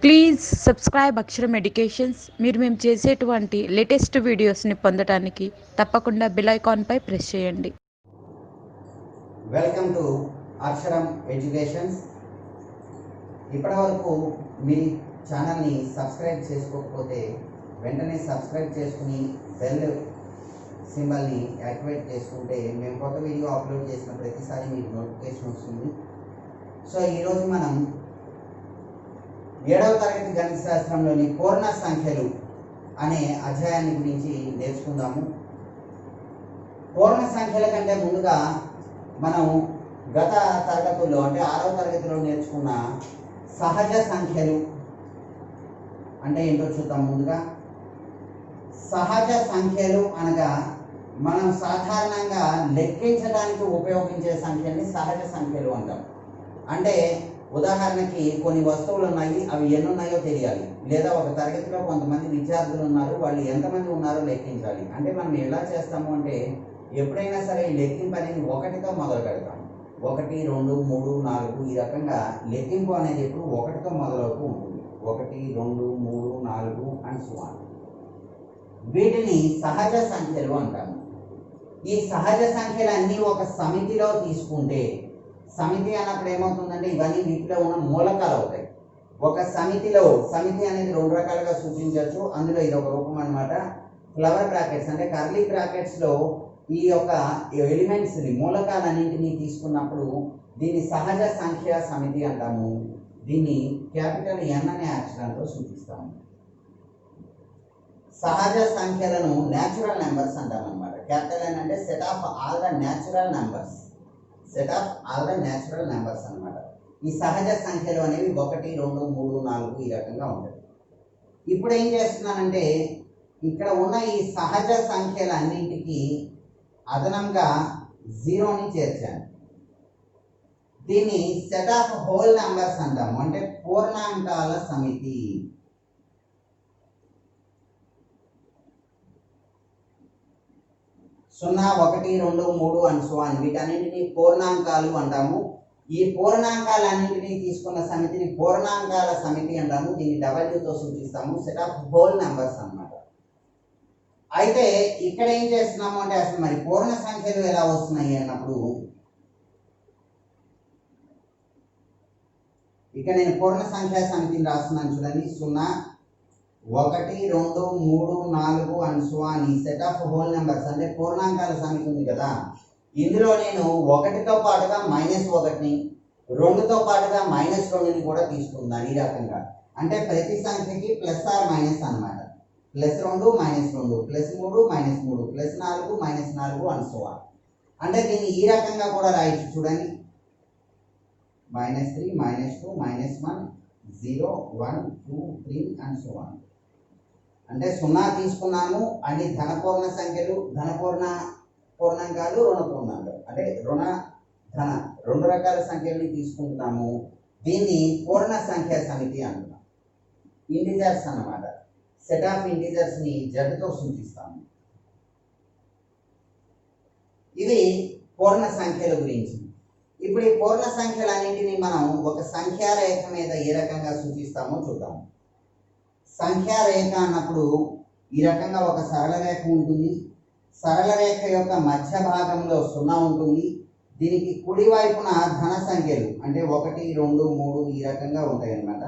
Please subscribe అక్షరం educations. మీరు మేము చేసేటువంటి లేటెస్ట్ వీడియోస్ని పొందడానికి తప్పకుండా బెల్ ఐకాన్పై ప్రెస్ చేయండి. వెల్కమ్ టు అక్షరం ఎడ్యుకేషన్స్. ఇప్పటివరకు మీ ఛానల్ని సబ్స్క్రైబ్ చేసుకోకపోతే వెంటనే సబ్స్క్రైబ్ చేసుకుని బెల్ సింబల్ని యాక్టివేట్ చేసుకుంటే మేము కొత్త వీడియో అప్లోడ్ చేసిన ప్రతిసారి మీకు నోటిఫికేషన్ వస్తుంది. సో ఈరోజు మనం 7వ తరగతి గణిత శాస్త్రంలోని పూర్ణ సంఖ్యలు అనే అధ్యాయాన్ని గురించి నేర్చుకుందాము. పూర్ణ సంఖ్యల కంటే ముందుగా మనం గత తరగతుల్లో అంటే 6వ తరగతిలో నేర్చుకున్న సహజ సంఖ్యలు అంటే ఏంటో చూద్దాం. ముందుగా సహజ సంఖ్యలు అనగా మనం సాధారణంగా లెక్కించడానికి ఉపయోగించే సంఖ్యల్ని సహజ సంఖ్యలు అంటాం. అంటే ఉదాహరణకి కొన్ని వస్తువులు ఉన్నాయి, అవి ఎన్ని ఉన్నాయో తెలియాలి, లేదా ఒక తరగతిలో కొంతమంది విద్యార్థులు ఉన్నారు, వాళ్ళు ఎంతమంది ఉన్నారో లెక్కించాలి. అంటే మనం ఎలా చేస్తాము అంటే ఎప్పుడైనా సరే ఈ లెక్కింపు అనేది 1తో మొదలు పెడతాం. 1, 2, 3, 4 ఈ రకంగా లెక్కింపు అనేది ఎప్పుడు 1తో మొదలవుతూ ఉంటుంది. 1, 2, 3, 4 అండ్ సో ఆన్. వీటిని సహజ సంఖ్యలు అంటాము. ఈ సహజ సంఖ్యలు అన్నీ ఒక సమితిలో తీసుకుంటే, సమితి అన్నప్పుడు ఏమవుతుందంటే ఇవన్నీ వీటిలో ఉన్న మూలకాలు అవుతాయి. ఒక సమితిలో, సమితి అనేది 2 రకాలుగా సూచించవచ్చు. అందులో ఇది ఒక రూపం అన్నమాట. ఫ్లవర్ బ్రాకెట్స్ అంటే కర్లీ బ్రాకెట్స్లో ఈ యొక్క ఎలిమెంట్స్ని, మూలకాలన్నింటినీ తీసుకున్నప్పుడు దీన్ని సహజ సంఖ్య సమితి అంటాము. దీన్ని క్యాపిటల్ ఎన్ అనే అక్షరంతో సూచిస్తాము. సహజ సంఖ్యలను న్యాచురల్ నెంబర్స్ అంటాం అన్నమాట. క్యాపిటల్ ఎన్ అంటే set of all the natural numbers, set of all the natural numbers అన్నమాట. ఈ సహజ సంఖ్యలు అనేవి 1, 2, 3, 4 ఈ రకంగా ఉంటాయి. ఇప్పుడు ఏం చేస్తున్నానంటే ఇక్కడ ఉన్న ఈ సహజ సంఖ్యలన్నింటికి అదనంగా 0ని చేర్చాను. దీన్ని సెట్ ఆఫ్ హోల్ నెంబర్స్ అంటాము, అంటే పూర్ణాంకాల సమితి. సున్నా, 1, 2, 3 అండ్ సో ఆన్ వీటన్నింటినీ పూర్ణాంకాలు అంటాము. ఈ పూర్ణాంకాలన్నింటినీ తీసుకున్న సమితిని పూర్ణాంకాల సమితి అంటాము. దీన్ని డబ్ల్యూతో సూచిస్తాము, సెట్ ఆఫ్ హోల్ నెంబర్స్ అన్నమాట. అయితే ఇక్కడ ఏం చేస్తున్నాము అంటే అసలు మరి పూర్ణ సంఖ్యలు ఎలా వస్తున్నాయి అన్నప్పుడు ఇక్కడ నేను పూర్ణ సంఖ్యా సమితిని రాస్తున్నాను చూడండి. 0, 1, 2, 3, 4 అండ్ సో ఆన్ ఈ సెట్ ఆఫ్ హోల్ నెంబర్స్ అంటే పూర్ణాంకాల సమితి ఉంది కదా. ఇందులో నేను 1తో పాటుగా -1ని, 2తో పాటుగా -2ని కూడా తీసుకుందాను. ఈ రకంగా అంటే ప్రతి సంఖ్యకి ప్లస్ ఆర్ మైనస్ అన్నమాట. +2, -2, +3, -3, +4, -4 అండ్ సో ఆన్. అంటే దీన్ని ఈ రకంగా కూడా రాయొచ్చు చూడండి. -3, -2, -1, 0, 1, 2, 3 అండ్ సో ఆన్. అంటే 0 తీసుకున్నాము అని ధనపూర్ణ సంఖ్యలు, పూర్ణాంకాలు, రుణ పూర్ణాంకాలు అంటే రుణ ధన 2 రకాల సంఖ్యల్ని తీసుకుంటున్నాము. దీన్ని పూర్ణ సంఖ్యా సమితి అంటున్నాం. ఇంటిజర్స్ అన్నమాట. సెట్ ఆఫ్ ఇంటిజర్స్ని జడ్తో సూచిస్తాము. ఇది పూర్ణ సంఖ్యల గురించి. ఇప్పుడు ఈ పూర్ణ సంఖ్యలన్నింటినీ మనం ఒక సంఖ్యారేఖ మీద ఏ రకంగా సూచిస్తామో చూద్దాము. సంఖ్యారేఖ అన్నప్పుడు ఈ రకంగా ఒక సరళ రేఖ ఉంటుంది. సరళ రేఖ యొక్క మధ్య భాగంలో 0 ఉంటుంది. దీనికి కుడి వైపున ధన సంఖ్యలు అంటే 1, 2, 3 ఈ రకంగా ఉంటాయి అన్నమాట.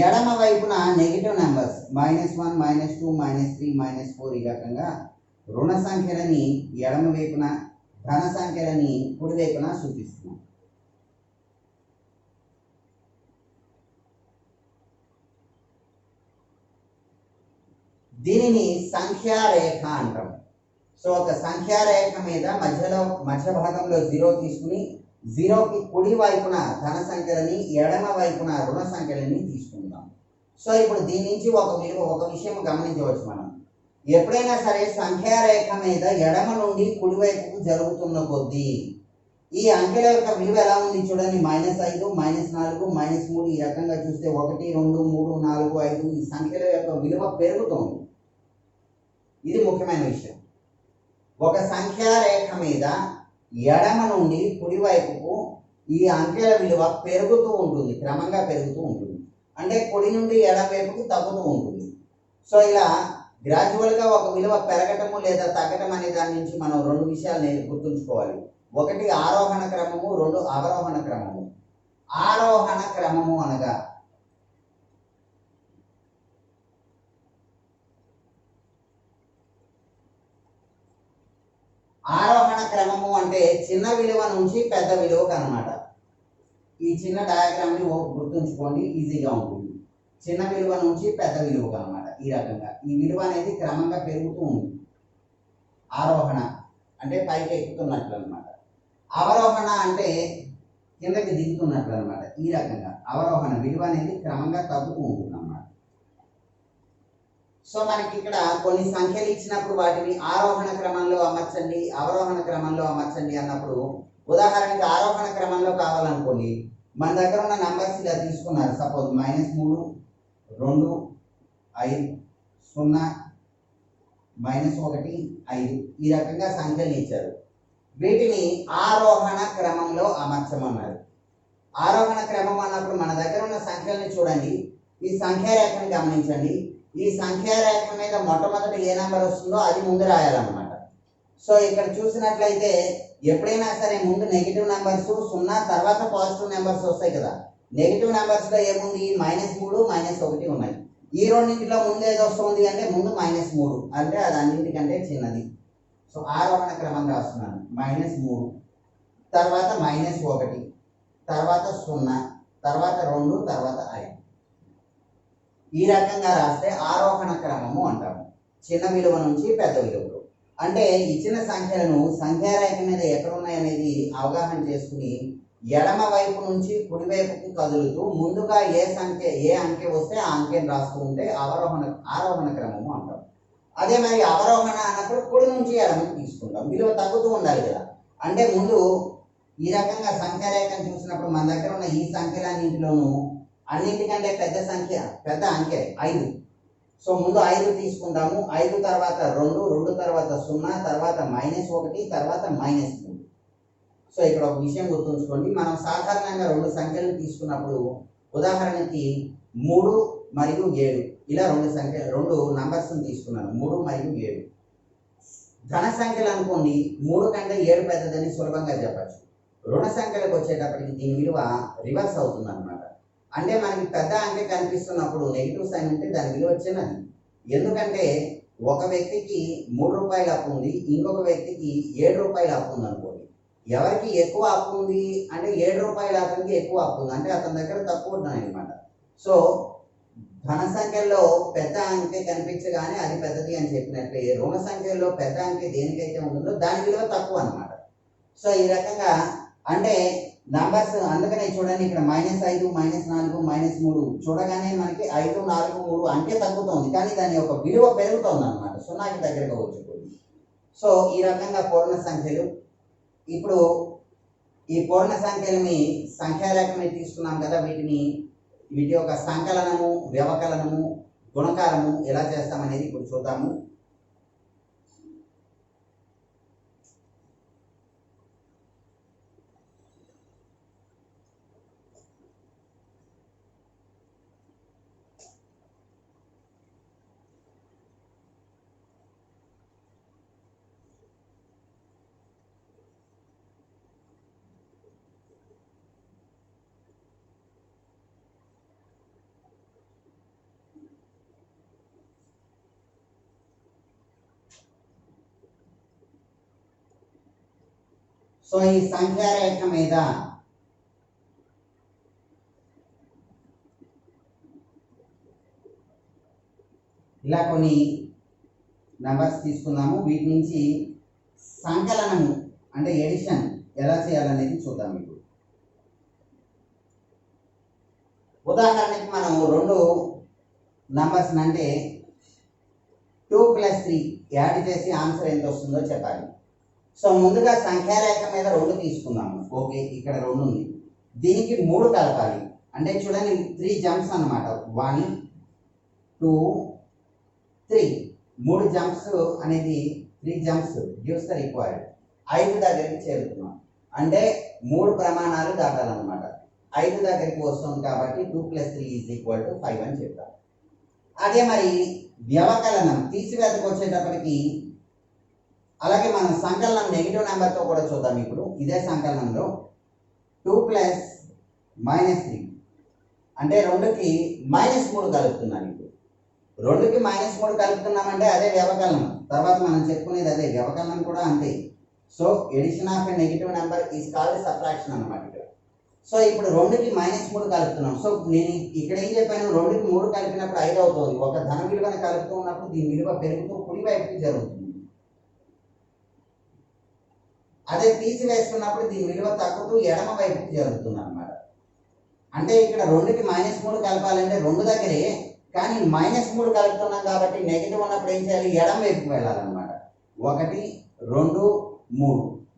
ఎడమ వైపున నెగిటివ్ నెంబర్స్ -1, -2, -3, -4 ఈ రకంగా రుణ సంఖ్యలని ఎడమ వైపున, ధన సంఖ్యలని కుడి వైపున సూచిస్తున్నాం. దీనిని సంఖ్యారేఖ అంటాం. సో ఒక సంఖ్యారేఖ మీద మధ్య భాగంలో 0 తీసుకుని 0కి కుడి వైపున ధన సంఖ్యలని, ఎడమ వైపున రుణ సంఖ్యలని తీసుకుందాం. సో ఇప్పుడు దీని నుంచి ఒక విషయం గమనించవచ్చు. మనం ఎప్పుడైనా సరే సంఖ్యారేఖ మీద ఎడమ నుండి కుడి వైపుకు జరుగుతున్న కొద్దీ ఈ అంకెల యొక్క విలువ ఎలా ఉంది చూడండి. -5, -4, -3 ఈ రకంగా చూస్తే 1, 2, 3, 4, 5 ఈ సంఖ్యల యొక్క విలువ పెరుగుతుంది. ఇది ముఖ్యమైన విషయం. ఒక సంఖ్యారేఖ మీద ఎడమ నుండి కుడి వైపుకు ఈ అంకెల విలువ పెరుగుతూ ఉంటుంది, క్రమంగా పెరుగుతూ ఉంటుంది. అంటే కుడి నుండి ఎడమ వైపుకి తగ్గుతూ ఉంటుంది. సో ఇలా గ్రాడ్యువల్గా ఒక విలువ పెరగటము లేదా తగ్గటం అనే దాని నుంచి మనం రెండు విషయాలు గుర్తుంచుకోవాలి. ఒకటి ఆరోహణ క్రమము, రెండు అవరోహణ క్రమము. ఆరోహణ క్రమము అనగా ఆరోహణ క్రమము అంటే చిన్న విలువ నుంచి పెద్ద విలువకు అనమాట. ఈ చిన్న డయాగ్రామ్ని గుర్తుంచుకోండి, ఈజీగా ఉంటుంది. చిన్న విలువ నుంచి పెద్ద విలువకు అనమాట. ఈ రకంగా ఈ విలువ అనేది క్రమంగా పెరుగుతూ ఉంటుంది. ఆరోహణ అంటే పైకి ఎక్కుతున్నట్లు అనమాట. అవరోహణ అంటే కిందకి దిగుతున్నట్లు అనమాట. ఈ రకంగా అవరోహణ విలువ అనేది క్రమంగా తగ్గుతూ ఉంటుంది అన్నమాట. సో మనకి ఇక్కడ కొన్ని సంఖ్యలు ఇచ్చినప్పుడు వాటిని ఆరోహణ క్రమంలో అమర్చండి, అవరోహణ క్రమంలో అమర్చండి అన్నప్పుడు, ఉదాహరణకి ఆరోహణ క్రమంలో కావాలనుకోండి, మన దగ్గర ఉన్న నంబర్స్ ఇలా తీసుకున్నారు. సపోజ్ -3, 2, 5, 0, -1, 5 ఈ రకంగా సంఖ్యలు ఇచ్చారు. వీటిని ఆరోహణ క్రమంలో అమర్చమన్నారు. ఆరోహణ క్రమం అన్నప్పుడు మన దగ్గర ఉన్న సంఖ్యల్ని చూడండి, ఈ సంఖ్యారేఖని గమనించండి. ఈ సంఖ్యారేఖ మీద మొట్టమొదటి ఏ నెంబర్ వస్తుందో అది ముందు రాయాలన్నమాట. సో ఇక్కడ చూసినట్లయితే ఎప్పుడైనా సరే ముందు నెగిటివ్ నెంబర్స్ 0 తర్వాత పాజిటివ్ నెంబర్స్ వస్తాయి కదా. నెగిటివ్ నెంబర్స్లో ఏముంది? -3, -1 ఉన్నాయి. ఈ రెండింటిలో ముందు ఏది వస్తుంది అంటే ముందు -3, అంటే అది అన్నింటికంటే చిన్నది. సో ఆరోహణ క్రమం రాస్తున్నాను. -3, తర్వాత -1, తర్వాత 0, తర్వాత 2, తర్వాత 5. ఈ రకంగా రాస్తే ఆరోహణ క్రమము అంటాము, చిన్న విలువ నుంచి పెద్ద విలువకు. అంటే ఇచ్చిన సంఖ్యలను సంఖ్యారేఖ మీద ఎక్కడ ఉన్నాయనేది అవగాహన చేసుకుని ఎడమ వైపు నుంచి కుడి వైపుకు కదులుతూ ముందుగా ఏ అంకె వస్తే ఆ అంకెను రాస్తూ ఉంటే ఆరోహణ క్రమము అంటాం. అదే మరి అవరోహణ అన్నప్పుడు కుడి నుంచి ఎడమకు తీసుకుంటాం, విలువ తగ్గుతూ ఉండాలి కదా. అంటే ముందు ఈ రకంగా సంఖ్యారేఖను చూసినప్పుడు మన దగ్గర ఉన్న ఈ సంఖ్యలన్నింటిలోనూ అన్నింటికంటే పెద్ద అంకె 5. సో ముందు 5 తీసుకుంటాము. 5 తర్వాత 2, 2 తర్వాత 0, తర్వాత -1, తర్వాత -3. సో ఇక్కడ ఒక విషయం గుర్తుంచుకోండి, మనం సాధారణంగా రెండు సంఖ్యలను తీసుకున్నప్పుడు, ఉదాహరణకి 3 మరియు 7 ఇలా రెండు నంబర్స్ని తీసుకున్నాను, 3 మరియు 7. ధన సంఖ్యలు అనుకోండి, 3 కంటే 7 పెద్దదని సులభంగా చెప్పచ్చు. రుణ సంఖ్యలకు వచ్చేటప్పటికి దీని విలువ రివర్స్ అవుతుంది అనమాట. అంటే మనకి పెద్ద అంకె కనిపిస్తున్నప్పుడు నెగిటివ్ సైన్ ఉంటే దాని విలువ చిన్నది. ఎందుకంటే ఒక వ్యక్తికి 3 రూపాయలు అప్పు ఉంది, ఇంకొక వ్యక్తికి 7 రూపాయలు అప్పు ఉంది అనుకోండి. ఎవరికి ఎక్కువ అప్పు ఉంది అంటే 7 రూపాయల అతనికి ఎక్కువ అప్పు ఉంది, అంటే అతని దగ్గర తక్కువ ఉన్నాయన్నమాట. సో ధన సంఖ్యల్లో పెద్ద అంకె కనిపించగానే అది పెద్దది అని చెప్పినట్లే, రుణ సంఖ్యల్లో పెద్ద అంకె దేనికైతే ఉంటుందో దాని విలువ తక్కువ అనమాట. సో ఈ రకంగా అంటే నంబర్స్ అందుకనే చూడండి, ఇక్కడ -5, -4, -3 చూడగానే మనకి 5, 4, 3 అంకె తగ్గుతోంది, కానీ దాని యొక్క విలువ పెరుగుతోంది అనమాట, 0కి దగ్గరగా వచ్చిపోయింది. సో ఈ రకంగా పూర్ణ సంఖ్యలు. ఇప్పుడు ఈ పూర్ణ సంఖ్యలని సంఖ్యారేఖని తీసుకున్నాం కదా, వీటి యొక్క సంకలనము, వ్యవకలనము, గుణకారము ఎలా చేస్తామనేది ఇప్పుడు చూద్దాము. సో ఈ సంఖ్యారేఖ మీద ఇలా కొన్ని నంబర్స్ తీసుకుందాము. వీటి నుంచి సంకలనము అంటే ఎడిషన్ ఎలా చేయాలనేది చూద్దాం. ఇప్పుడు ఉదాహరణకి మనం రెండు నంబర్స్ అంటే 2 + 3 యాడ్ చేసి ఆన్సర్ ఎంత వస్తుందో చెప్పాలి. సో ముందుగా సంఖ్యారేఖ మీద 2 తీసుకుందాము. ఓకే, ఇక్కడ 2 ఉంది, దీనికి 3 కలపాలి. అంటే చూడండి 3 జంప్స్ అన్నమాట. 1, 2, 3 3 జంప్స్ అనేది 3 జంప్స్ గివ్స్ ద రిక్వైర్డ్. 5 దగ్గరికి చేరుతున్నాం. అంటే 3 ప్రమాణాలు దాటాలన్నమాట. 5 దగ్గరికి వస్తుంది కాబట్టి 2 + 3 = 5 అని చెప్తాం. అదే మరి వ్యవకలనం తీసివేతకు వచ్చేటప్పటికి అలాగే మనం సంకలనం నెగిటివ్ నెంబర్తో కూడా చూద్దాం. ఇప్పుడు ఇదే సంకలనంలో 2 + -3 అంటే 2కి -3 కలుపుతున్నాను. ఇప్పుడు 2కి -3 కలుపుతున్నామంటే అదే వ్యవకలనం. తర్వాత మనం చెప్పుకునేది అదే వ్యవకలనం కూడా అంతే. So addition of a negative number is called subtraction అన్నమాట ఇక్కడ. సో ఇప్పుడు 2కి -3 కలుపుతున్నాం. సో నేను ఇక్కడ ఏం చెప్పాను, 2కి 3 కలిపినప్పుడు 5 అవుతుంది. ఒక ధన విలువను కలుపుతూ ఉన్నప్పుడు దీని విలువ పెరుగుతూ కుడి వైపుకి జరుగుతుంది. అదే తీసివేసుకున్నప్పుడు దీని విలువ తగ్గుతూ ఎడమ వైపుకి జరుగుతుంది అన్నమాట. అంటే ఇక్కడ 2కి -3 కలపాలంటే 2 దగ్గరే, కానీ -3 కలుపుతున్నాం కాబట్టి నెగిటివ్ ఉన్నప్పుడు ఏం చేయాలి, ఎడమ వైపుకి వెళ్ళాలన్నమాట. 1 2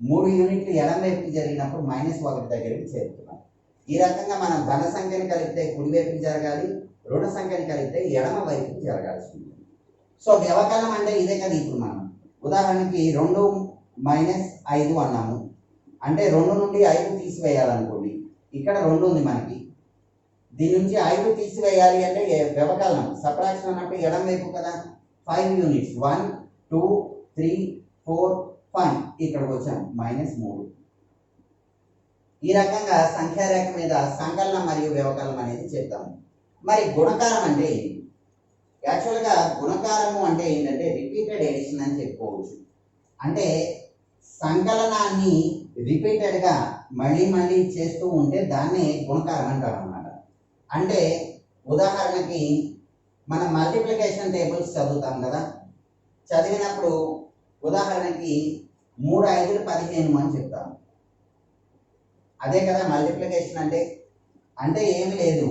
3 యూనిట్లు ఎడమ వైపుకి జరిగినప్పుడు -1 దగ్గరికి చేరుతున్నాం. ఈ రకంగా మనం ధన సంఖ్యను కలిపితే కుడి వైపుకి జరగాలి, రుణ సంఖ్యను కలిపితే ఎడమ వైపుకి జరగాల్సి ఉంటుంది. సో వ్యవకలనం అంటే ఇదే కదా. ఇప్పుడు మనం ఉదాహరణకి 2 - 5 అన్నాము అంటే 2 నుండి 5 తీసివేయాలనుకోండి. ఇక్కడ 2 ఉంది మనకి, దీని నుంచి 5 తీసివేయాలి అంటే వ్యవకలనం సబ్ట్రాక్షన్ అన్నప్పుడు ఎడమ వైపు కదా. 5 యూనిట్స్ 1 2 3 4 5 ఇక్కడికి వచ్చాము -3. ఈ రకంగా సంఖ్యారేఖ మీద సంకలనం మరియు వ్యవకలనం అనేది చెప్తాము. మరి గుణకారం అంటే ఏంటి? యాక్చువల్గా గుణకారము అంటే ఏంటంటే రిపీటెడ్ ఎడిషన్ అని చెప్పుకోవచ్చు. అంటే సంకలనాన్ని రిపీటెడ్గా మళ్ళీ చేస్తూ ఉంటే దాన్నే గుణకారం అంటారు అన్నమాట. అంటే ఉదాహరణకి మనం మల్టిప్లికేషన్ టేబుల్స్ చదువుతాం కదా. చదివినప్పుడు ఉదాహరణకి 3 × 5 = 15 అని చెప్తాము. అదే కదా మల్టిప్లికేషన్ అంటే. అంటే ఏమి లేదు,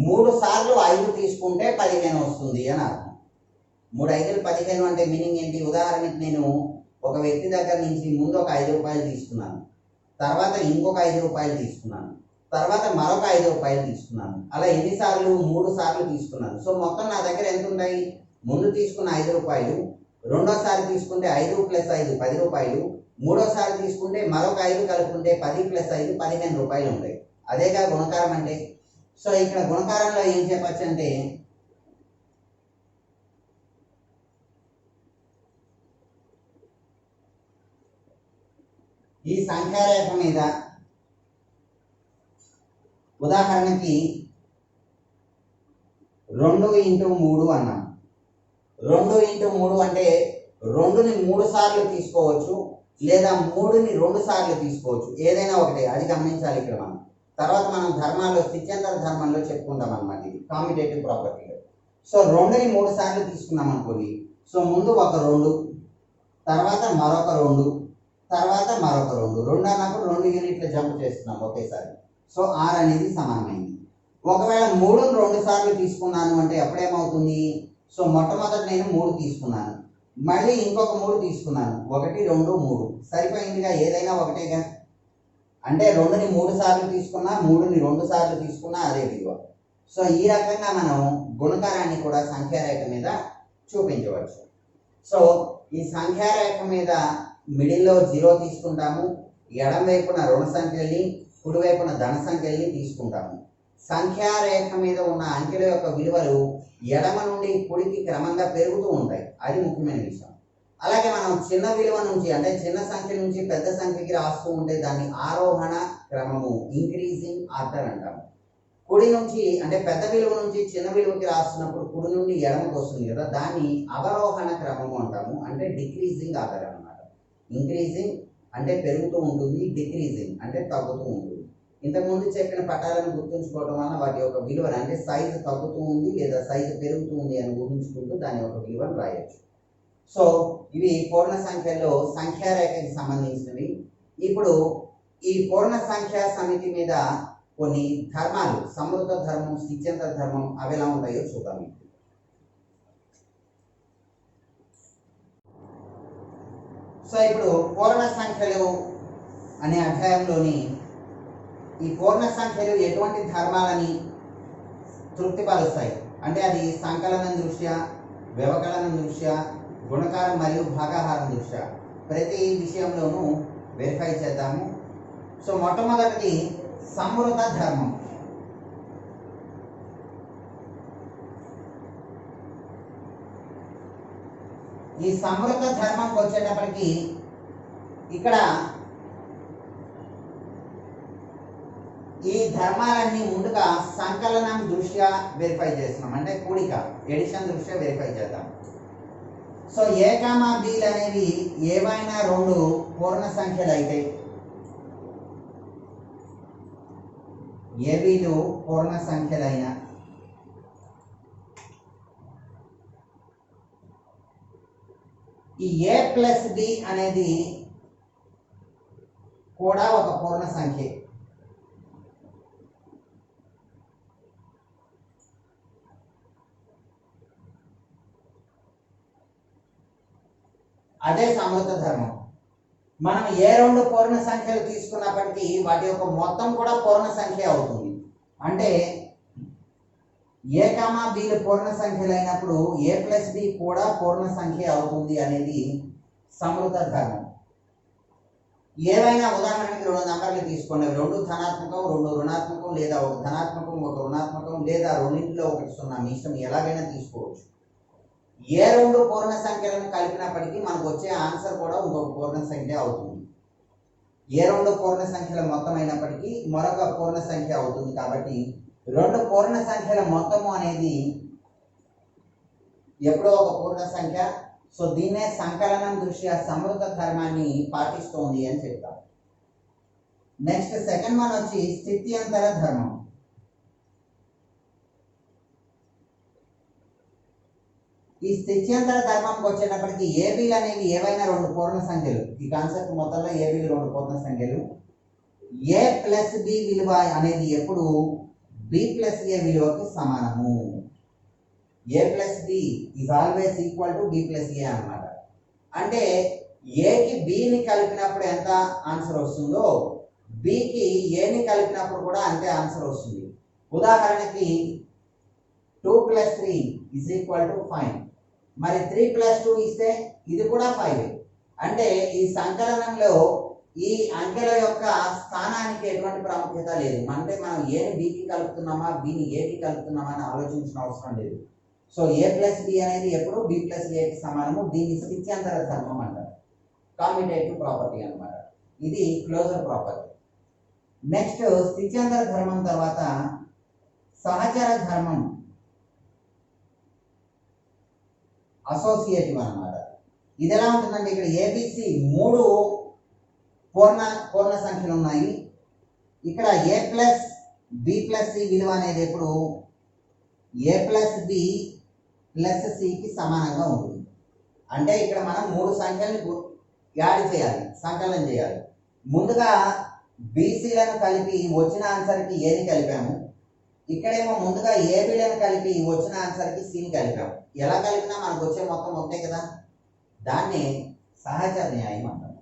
3 సార్లు 5 తీసుకుంటే 15 వస్తుంది అని అర్థం. 3 × 5 = 15 అంటే మీనింగ్ ఏంటి? ఉదాహరణకి నేను ఒక వ్యక్తి దగ్గర నుంచి ముందు ఒక 5 రూపాయలు తీసుకున్నాను, తర్వాత ఇంకొక 5 రూపాయలు తీసుకున్నాను, తర్వాత మరొక 5 రూపాయలు తీసుకున్నాను. అలా ఎన్నిసార్లు? 3 సార్లు తీసుకున్నాను. సో మొత్తం నా దగ్గర ఎంత ఉంటాయి? ముందు తీసుకున్న 5 రూపాయలు, రెండోసారి తీసుకుంటే 5 + 5 10 రూపాయలు, మూడోసారి తీసుకుంటే మరొక 5 కలుపుకుంటే 10 + 5 15 రూపాయలు ఉంటాయి. అదేగా గుణకారం అంటే. సో ఇక్కడ గుణకారంలో ఏం చెప్పచ్చు అంటే ఈ సంఖ్యారేఖ మీద ఉదాహరణకి 2 × 3 అన్నాం. 2 × 3 అంటే 2ని 3 సార్లు తీసుకోవచ్చు, లేదా 3ని 2 సార్లు తీసుకోవచ్చు. ఏదైనా ఒకటే, అది గమనించాలి ఇక్కడ మనం. తర్వాత మనం ధర్మాల్లో స్థిత్యంతర ధర్మంలో చెప్పుకుంటాం అన్నమాట, ఇది కామ్యుటేటివ్ ప్రాపర్టీలో. సో 2ని 3 సార్లు తీసుకున్నాం అనుకోండి. సో ముందు ఒక 2, తర్వాత మరొక 2, తర్వాత మరొక 2. 2 అన్నప్పుడు 2 యూనిట్లు జంప్ చేస్తున్నాం ఒకేసారి. సో 6 అనేది సమానమైంది. ఒకవేళ 3ని 2 సార్లు తీసుకున్నాను అంటే అప్పుడేమవుతుంది? సో మొట్టమొదటి నేను 3 తీసుకున్నాను, మళ్ళీ ఇంకొక 3 తీసుకున్నాను, 1 2 3 సరిపోయిందిగా. ఏదైనా ఒకటేగా. అంటే 2ని 3 సార్లు తీసుకున్నా, 3ని 2 సార్లు తీసుకున్నా అదే విలువ. సో ఈ రకంగా మనం గుణకారాన్ని కూడా సంఖ్యారేఖ మీద చూపించవచ్చు. సో ఈ సంఖ్యారేఖ మీద మిడిల్లో 0 తీసుకుంటాము, ఎడమ వైపున రుణ సంఖ్యల్ని, కుడివైపున ధన సంఖ్యల్ని తీసుకుంటాము. సంఖ్యారేఖ మీద ఉన్న అంకెల యొక్క విలువలు ఎడమ నుండి కుడికి క్రమంగా పెరుగుతూ ఉంటాయి. అది ముఖ్యమైన విషయం. అలాగే మనం చిన్న విలువ నుంచి అంటే చిన్న సంఖ్య నుంచి పెద్ద సంఖ్యకి రాస్తూ ఉంటే దాన్ని ఆరోహణ క్రమము, ఇంక్రీజింగ్ ఆర్డర్ అంటాము. కుడి నుంచి అంటే పెద్ద విలువ నుంచి చిన్న విలువకి రాస్తున్నప్పుడు కుడి నుండి ఎడమకు వస్తుంది కదా, దాన్ని అవరోహణ క్రమము అంటాము. అంటే డిక్రీజింగ్ ఆర్డర్ అన్నమాట. ఇంక్రీజింగ్ అంటే పెరుగుతూ ఉంటుంది, డిక్రీజింగ్ అంటే తగ్గుతూ ఉంటుంది. ఇంతకుముందు చెప్పిన పటాలను గుర్తుంచుకోవడం వల్ల వాటి యొక్క విలువను అంటే సైజు తగ్గుతూ ఉంది లేదా సైజు పెరుగుతూ ఉంది అని ఊహించుకుంటూ దాని యొక్క విలువను రాయొచ్చు. సో ఇవి పూర్ణ సంఖ్యలో సంఖ్యారేఖకి సంబంధించినవి. ఇప్పుడు ఈ పూర్ణ సంఖ్యా సమితి మీద కొన్ని ధర్మాలు, సమృద్ధ ధర్మం, స్థిత్యంతర ధర్మం, అవి ఎలా ఉంటాయో చూద్దాం. సో ఇప్పుడు పూర్ణ సంఖ్యలు అనే అధ్యాయంలోని ఈ పూర్ణ సంఖ్యలు ఎటువంటి ధర్మాలని తృప్తిపరుస్తాయి అంటే అది సంకలనం దృష్ట్యా, వ్యవకలనం దృష్ట్యా, గుణకారం మరియు భాగాహారం దృష్ట్యా ప్రతి విషయంలోనూ వెరిఫై చేద్దాము. సో మొట్టమొదటిది సంవృత ధర్మం. ఈ సంవృత ధర్మంకి వచ్చేటప్పటికి ఇక్కడ ఈ ధర్మాలన్నీ ముందుగా సంకలనం దృష్ట్యా వెరిఫై చేస్తున్నాం, అంటే కూడిక ఎడిషన్ దృష్ట్యా వెరిఫై చేద్దాం. సో ఏ కామా బీలు అనేవి ఏవైనా రెండు పూర్ణ సంఖ్యలు అయితే ఏబీలు పూర్ణ సంఖ్యలైన ఈ ఏ ప్లస్ బి అనేది కూడా ఒక పూర్ణ సంఖ్య. అదే సంవృత ధర్మం. మనం ఏ రెండు పూర్ణ సంఖ్యలు తీసుకున్నప్పటికీ వాటి యొక్క మొత్తం కూడా పూర్ణ సంఖ్య అవుతుంది. అంటే ఏ కామా బీలు పూర్ణ సంఖ్యలు అయినప్పుడు ఏ ప్లస్ బి కూడా పూర్ణ సంఖ్య అవుతుంది అనేది సంవృత ధర్మం. ఏవైనా ఉదాహరణకి రెండు నంబర్లు తీసుకోండి, రెండు ధనాత్మకం రెండు రుణాత్మకం, లేదా ఒక ధనాత్మకం ఒక రుణాత్మకం, లేదా రెండింటిలో ఒకటి సున్నా, మీ ఇష్టం, ఎలాగైనా తీసుకోవచ్చు. ఏ రెండు పూర్ణ సంఖ్యలను కలిపినప్పటికీ మనకు వచ్చే ఆన్సర్ కూడా ఇంకొక పూర్ణ సంఖ్య అవుతుంది. ఏ రెండు పూర్ణ సంఖ్యల మొత్తం అయినప్పటికీ మరొక పూర్ణ సంఖ్య అవుతుంది. కాబట్టి రెండు పూర్ణ సంఖ్యల మొత్తము అనేది ఎప్పుడో ఒక పూర్ణ సంఖ్య. సో దీన్నే సంకలనం దృష్ట్యా సంవృత ధర్మాన్ని పాటిస్తోంది అని చెప్తాం. నెక్స్ట్ సెకండ్ వన్ వచ్చి స్థిత్యంతర ధర్మం. ఈ స్థిత్యంతర ధర్మంకి వచ్చేటప్పటికి ఏబీలు అనేవి ఏవైనా రెండు పూర్ణ సంఖ్యలు. ఈ కాన్సెప్ట్ మొత్తంలో ఏబీలు రెండు పూర్ణ సంఖ్యలు. ఏ ప్లస్ బి విలువ అనేది ఎప్పుడు బి ప్లస్ ఏ విలువకి సమానము. A plus B is always equal to B plus A అన్నమాట. అంటే ఏకి బిని కలిపినప్పుడు ఎంత ఆన్సర్ వస్తుందో బికి ఏని కలిపినప్పుడు కూడా అంతే ఆన్సర్ వస్తుంది. ఉదాహరణకి 2 + 3 = 5. మరి 3 + 2 ఇస్తే ఇది కూడా 5. అంటే ఈ సంకలనంలో ఈ అంకెల యొక్క స్థానానికి ఎటువంటి ప్రాముఖ్యత లేదు. అంటే మనం ఏని బికి కలుపుతున్నామా బిని ఏకి కలుపుతున్నామా అని ఆలోచించిన అవసరం లేదు. సో ఏ ప్లస్ బి అనేది ఎప్పుడు బి ప్లస్ ఏకి సమానము. దీన్ని స్థిత్యంతర ధర్మం అంటారు, కామ్యుటేటివ్ ప్రాపర్టీ అన్నమాట. ఇది క్లోజర్ ప్రాపర్టీ. నెక్స్ట్ స్థిత్యంతర ధర్మం తర్వాత సహచర ధర్మం, అసోసియేటివ్ అన్నమాట. ఇది ఎలా ఉంటుందంటే ఇక్కడ ఏబిసి మూడు పూర్ణ సంఖ్యలు ఉన్నాయి. ఇక్కడ ఏ ప్లస్ బి ప్లస్ సి విలువ అనేది ఎప్పుడు ఏ ప్లస్ బి ప్లస్ సికి సమానంగా ఉంటుంది. అంటే ఇక్కడ మనం మూడు సంఖ్యలను యాడ్ చేయాలి, సంకలనం చేయాలి. ముందుగా బీసీలను కలిపి వచ్చిన ఆన్సర్కి ఏని కలిపాము. ఇక్కడేమో ముందుగా ఏబీలను కలిపి వచ్చిన ఆన్సర్కి సిని కలిపాము. ఎలా కలిపినా మనకు వచ్చే మొత్తం ఒకటే కదా, దాన్ని సహచర న్యాయం అంటారు.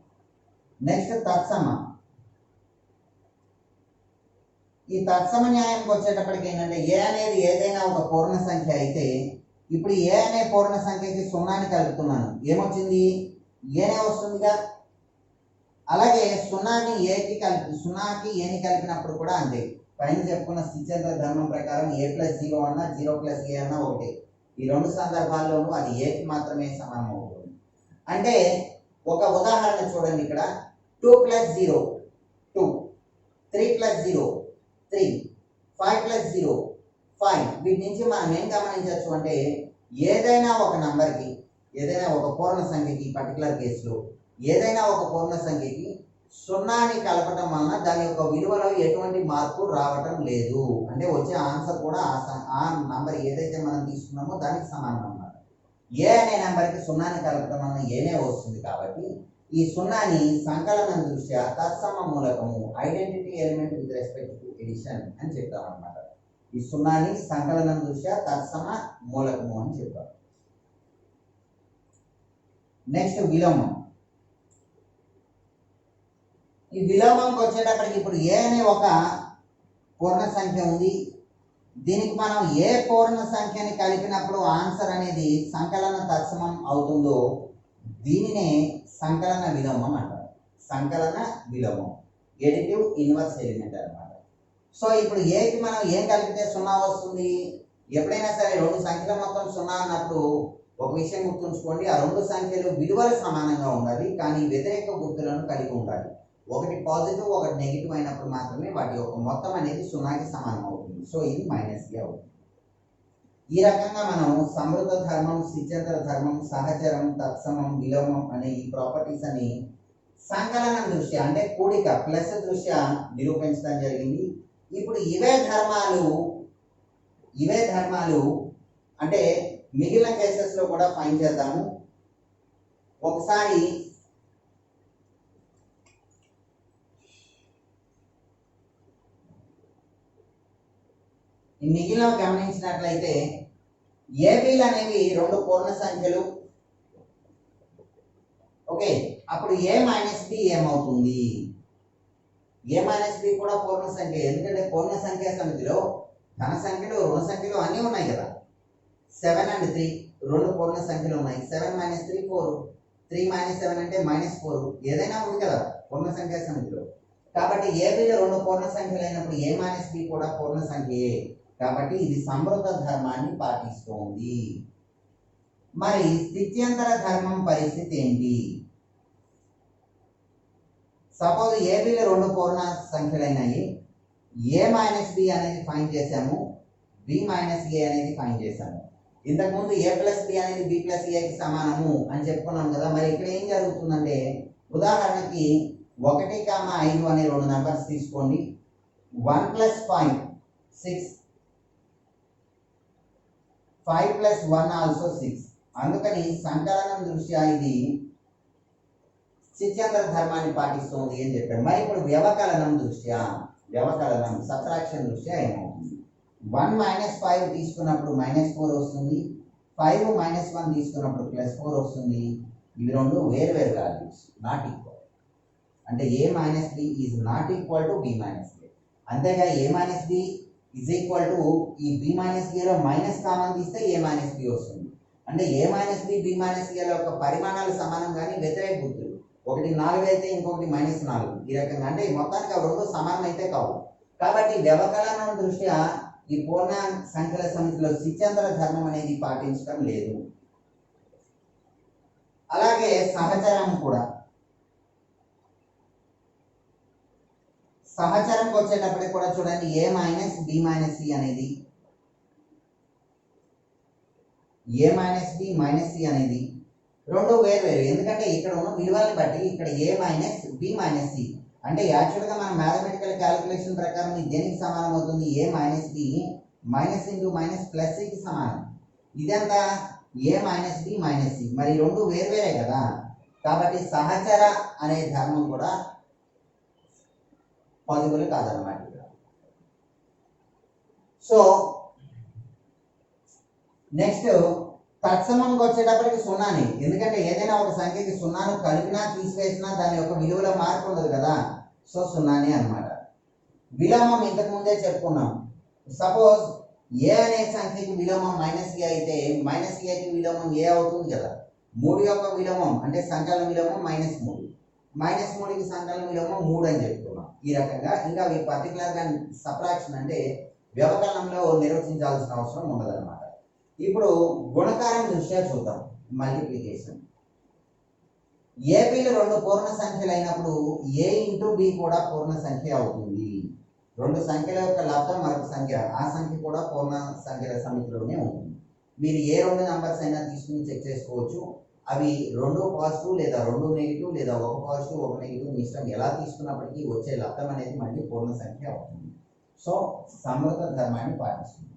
నెక్స్ట్ తత్సమ. ఈ తత్సమ న్యాయంకి వచ్చేటప్పటికి ఏంటంటే ఏ అనేది ఏదైనా ఒక పూర్ణ సంఖ్య అయితే ఇప్పుడు ఏ అనే పూర్ణ సంఖ్యకి సున్నాని కలుపుతున్నాను, ఏమొచ్చింది ఏనే వస్తుందిగా. అలాగే సున్నాకి ఏని కలిపినప్పుడు కూడా అంతే. పైన చెప్పుకున్న స్థిత్యంతర ధర్మం ప్రకారం ఏ ప్లస్ 0 అన్నా 0 ప్లస్ ఏ అన్నా ఒకటే. ఈ రెండు సందర్భాల్లోనూ అది ఏకి మాత్రమే సమానం అవుతుంది. అంటే ఒక ఉదాహరణ చూడండి, ఇక్కడ 2 + 0 2, 3 + 0 3, 5 + 0 5. వీటి నుంచి మనం ఏం గమనించవచ్చు అంటే ఏదైనా ఒక నంబర్కి, ఏదైనా ఒక పూర్ణ సంఖ్యకి, పర్టికులర్ కేసులో ఏదైనా ఒక పూర్ణ సంఖ్యకి సున్నాని కలపటం వలన దాని యొక్క విలువలో ఎటువంటి మార్పు రావటం లేదు. అంటే వచ్చే ఆన్సర్ కూడా ఆ నంబర్ ఏదైతే మనం తీసుకున్నామో దానికి సమానం అన్నమాట. ఏ అనే నెంబర్కి సున్నాని కలపటం వలన ఏనే వస్తుంది. కాబట్టి ఈ సున్నాని సంకలనం దృష్ట్యా తత్సమ మూలకము, identity element with respect to addition అని చెప్తాం అన్నమాట. ఈ సున్నాని సంకలనం దృష్ట్యా తత్సమ మూలకము అని చెప్తాం. నెక్స్ట్ విలోమం. ఈ విలోమంకి వచ్చేటప్పటికి ఇప్పుడు ఏ అనే ఒక పూర్ణ సంఖ్య ఉంది. దీనికి మనం ఏ పూర్ణ సంఖ్యని కలిపినప్పుడు ఆన్సర్ అనేది సంకలన తత్సమం అవుతుందో దీనినే సంకలన విలోమం అంటారు. సంకలన విలోమం. ఎడిటివ్ ఇన్వర్స్ ఎలిమెంట్ అన్నమాట. సో ఇప్పుడు ఏకి మనం ఏం కలిపితే 0 వస్తుంది? ఎప్పుడైనా సరే రెండు సంఖ్యల మొత్తం 0 అన్నప్పుడు ఒక విషయం గుర్తుంచుకోండి, ఆ రెండు సంఖ్యలు విలువలు సమానంగా ఉండాలి, కానీ వ్యతిరేక గుర్తులను కలిగి ఉండాలి. ఒకటి పాజిటివ్ ఒకటి నెగిటివ్ అయినప్పుడు మాత్రమే వాటి యొక్క మొత్తం అనేది 0కి సమానం అవుతుంది. సో ఇది మైనస్గా అవుతుంది. ఈ రకంగా మనం సమృద్ధ ధర్మం, స్థిత్యంతర ధర్మం, సహచరం, తత్సమం, విలోమం అనే ఈ ప్రాపర్టీస్ అని సంకలనం దృష్ట్యా అంటే కూడిక ప్లస్ దృష్ట్యా నిరూపించడం జరిగింది. ఇప్పుడు ఇవే ధర్మాలు అంటే మిగిలిన కేసెస్లో కూడా ఫైండ్ చేద్దాము. ఒకసారి మిగిలిన గమనించినట్లయితే ఏబీలు అనేవి రెండు పూర్ణ సంఖ్యలు. ఓకే, అప్పుడు ఏ మైనస్ బి ఏమవుతుంది? ఏ మైనస్ బి కూడా పూర్ణ సంఖ్య, ఎందుకంటే పూర్ణ సంఖ్య సమితిలో ధన సంఖ్యలు రుణ సంఖ్యలు అన్నీ ఉన్నాయి కదా. 7 and 3 రెండు పూర్ణ సంఖ్యలు ఉన్నాయి. 7 - 3 4, 3 - 7 అంటే -4 ఏదైనా ఉంది కదా పూర్ణ సంఖ్య సమితిలో. కాబట్టి ఏబీలో రెండు పూర్ణ సంఖ్యలు అయినప్పుడు ఏ మైనస్ బి కూడా పూర్ణ సంఖ్యయే. కాబట్టి ఇది సమృద్ధ ధర్మాన్ని పాటిస్తోంది. మరి స్థిత్యంతర ధర్మం పరిస్థితి ఏంటి? సపోజ్ ఏబీలో రెండు పూర్ణ సంఖ్యలైనాయి, ఏ మైనస్ బి అనేది ఫైండ్ చేసాము, బి మైనస్ ఏ అనేది ఫైండ్ చేసాము. ఇంతకుముందు ఏ ప్లస్ బి అనేది బి ప్లస్ ఏకి సమానము అని చెప్పుకున్నాం కదా. మరి ఇక్కడ ఏం జరుగుతుందంటే ఉదాహరణకి 1,5 అనే రెండు నెంబర్స్ తీసుకోండి. 1 + 5 6, 5 + 1 ఆల్సో 6. అందుకని సంకలనం దృష్ట్యా ఇది స్థిత్యంతర ధర్మాన్ని పాటిస్తుంది అని చెప్పారు. మరి ఇప్పుడు వ్యవకలనం సబ్ట్రాక్షన్ దృష్ట్యా ఏమవుతుంది? 1 - 5 తీసుకున్నప్పుడు -4 వస్తుంది, 5 - 1 తీసుకున్నప్పుడు +4 వస్తుంది. ఇవి రెండు వేరు వాల్యూస్, నాట్ ఈక్వల్. అంటే A minus B is not equal to B minus A. అంతేగా A minus B is equal to ఈ బి మైనస్ ఏలో మైనస్ కామన్ తీస్తే ఏ మైనస్ బి వస్తుంది. అంటే A minus B B minus ఏల యొక్క పరిమాణాలు సమానం, కానీ వ్యతిరేక గుర్తులు, ఒకటి 4 అయితే ఇంకొకటి -4 ఈ రకంగా. అంటే మొత్తానికి అవి రెండు సమానం అయితే కావు. కాబట్టి వ్యవకలనం దృష్ట్యా ఈ పూర్ణ సంఖ్యల సమితిలో స్థిత్యంతర ధర్మం అనేది పాటించడం లేదు. అలాగే సహచరంకి వచ్చేటప్పటికి కూడా చూడండి, ఏ మైనస్ బి మైనస్ సి అనేది రెండు వేరు. ఎందుకంటే ఇక్కడ ఉన్న విలువల్ని బట్టి ఇక్కడ ఏ మైనస్ బి మైనస్ సి అంటే యాక్చువల్గా మన మ్యాథమెటికల్ క్యాలిక్యులేషన్ ప్రకారం ఇది దేనికి సమానం అవుతుంది? A minus B minus into minus plus సికి సమానం. ఇదంతా A minus B minus C. మరి రెండు వేరే కదా. కాబట్టి సహచర అనే ధర్మం కూడా పాసిబుల్ కాదన్నమాట. సో నెక్స్ట్ తత్సమంకి వచ్చేటప్పటికి 0ని, ఎందుకంటే ఏదైనా ఒక సంఖ్యకి 0ను కలిపినా తీసివేసినా దాని యొక్క విలువలో మార్పు ఉండదు కదా. సో 0ని అన్నమాట. విలోమం ఇంతకు ముందే చెప్పుకున్నాం. సపోజ్ ఏ అనే సంఖ్యకి విలోమం -a అయితే -aకి విలోమం ఏ అవుతుంది కదా. 3 యొక్క విలోమం అంటే సంకలన విలోమం -3, -3కి సంకలన విలోమం 3 అని చెప్పుకున్నాం. ఈ రకంగా ఇంకా పర్టికులర్గా సబ్ట్రాక్షన్ అంటే వ్యవకలనంలో నిర్వచించాల్సిన అవసరం ఉండదన్నమాట. ఇప్పుడు గుణకారం దృష్ట్యా చూద్దాం. మల్టిప్లికేషన్. ఏబీలు రెండు పూర్ణ సంఖ్యలు అయినప్పుడు ఏ ఇంటూ బి కూడా పూర్ణ సంఖ్య అవుతుంది. రెండు సంఖ్యల యొక్క లబ్ధం మరొక సంఖ్య, ఆ సంఖ్య కూడా పూర్ణ సంఖ్యల సమితిలోనే ఉంటుంది. మీరు ఏ రెండు నంబర్స్ అయినా తీసుకుని చెక్ చేసుకోవచ్చు. అవి రెండు పాజిటివ్ లేదా రెండు నెగిటివ్ లేదా ఒక పాజిటివ్ ఒక నెగిటివ్ మీ ఇష్టం, ఎలా తీసుకున్నప్పటికీ వచ్చే లబ్ధం అనేది మళ్ళీ పూర్ణ సంఖ్య అవుతుంది. సో సమృద్ధ ధర్మాన్ని పాటిస్తుంది.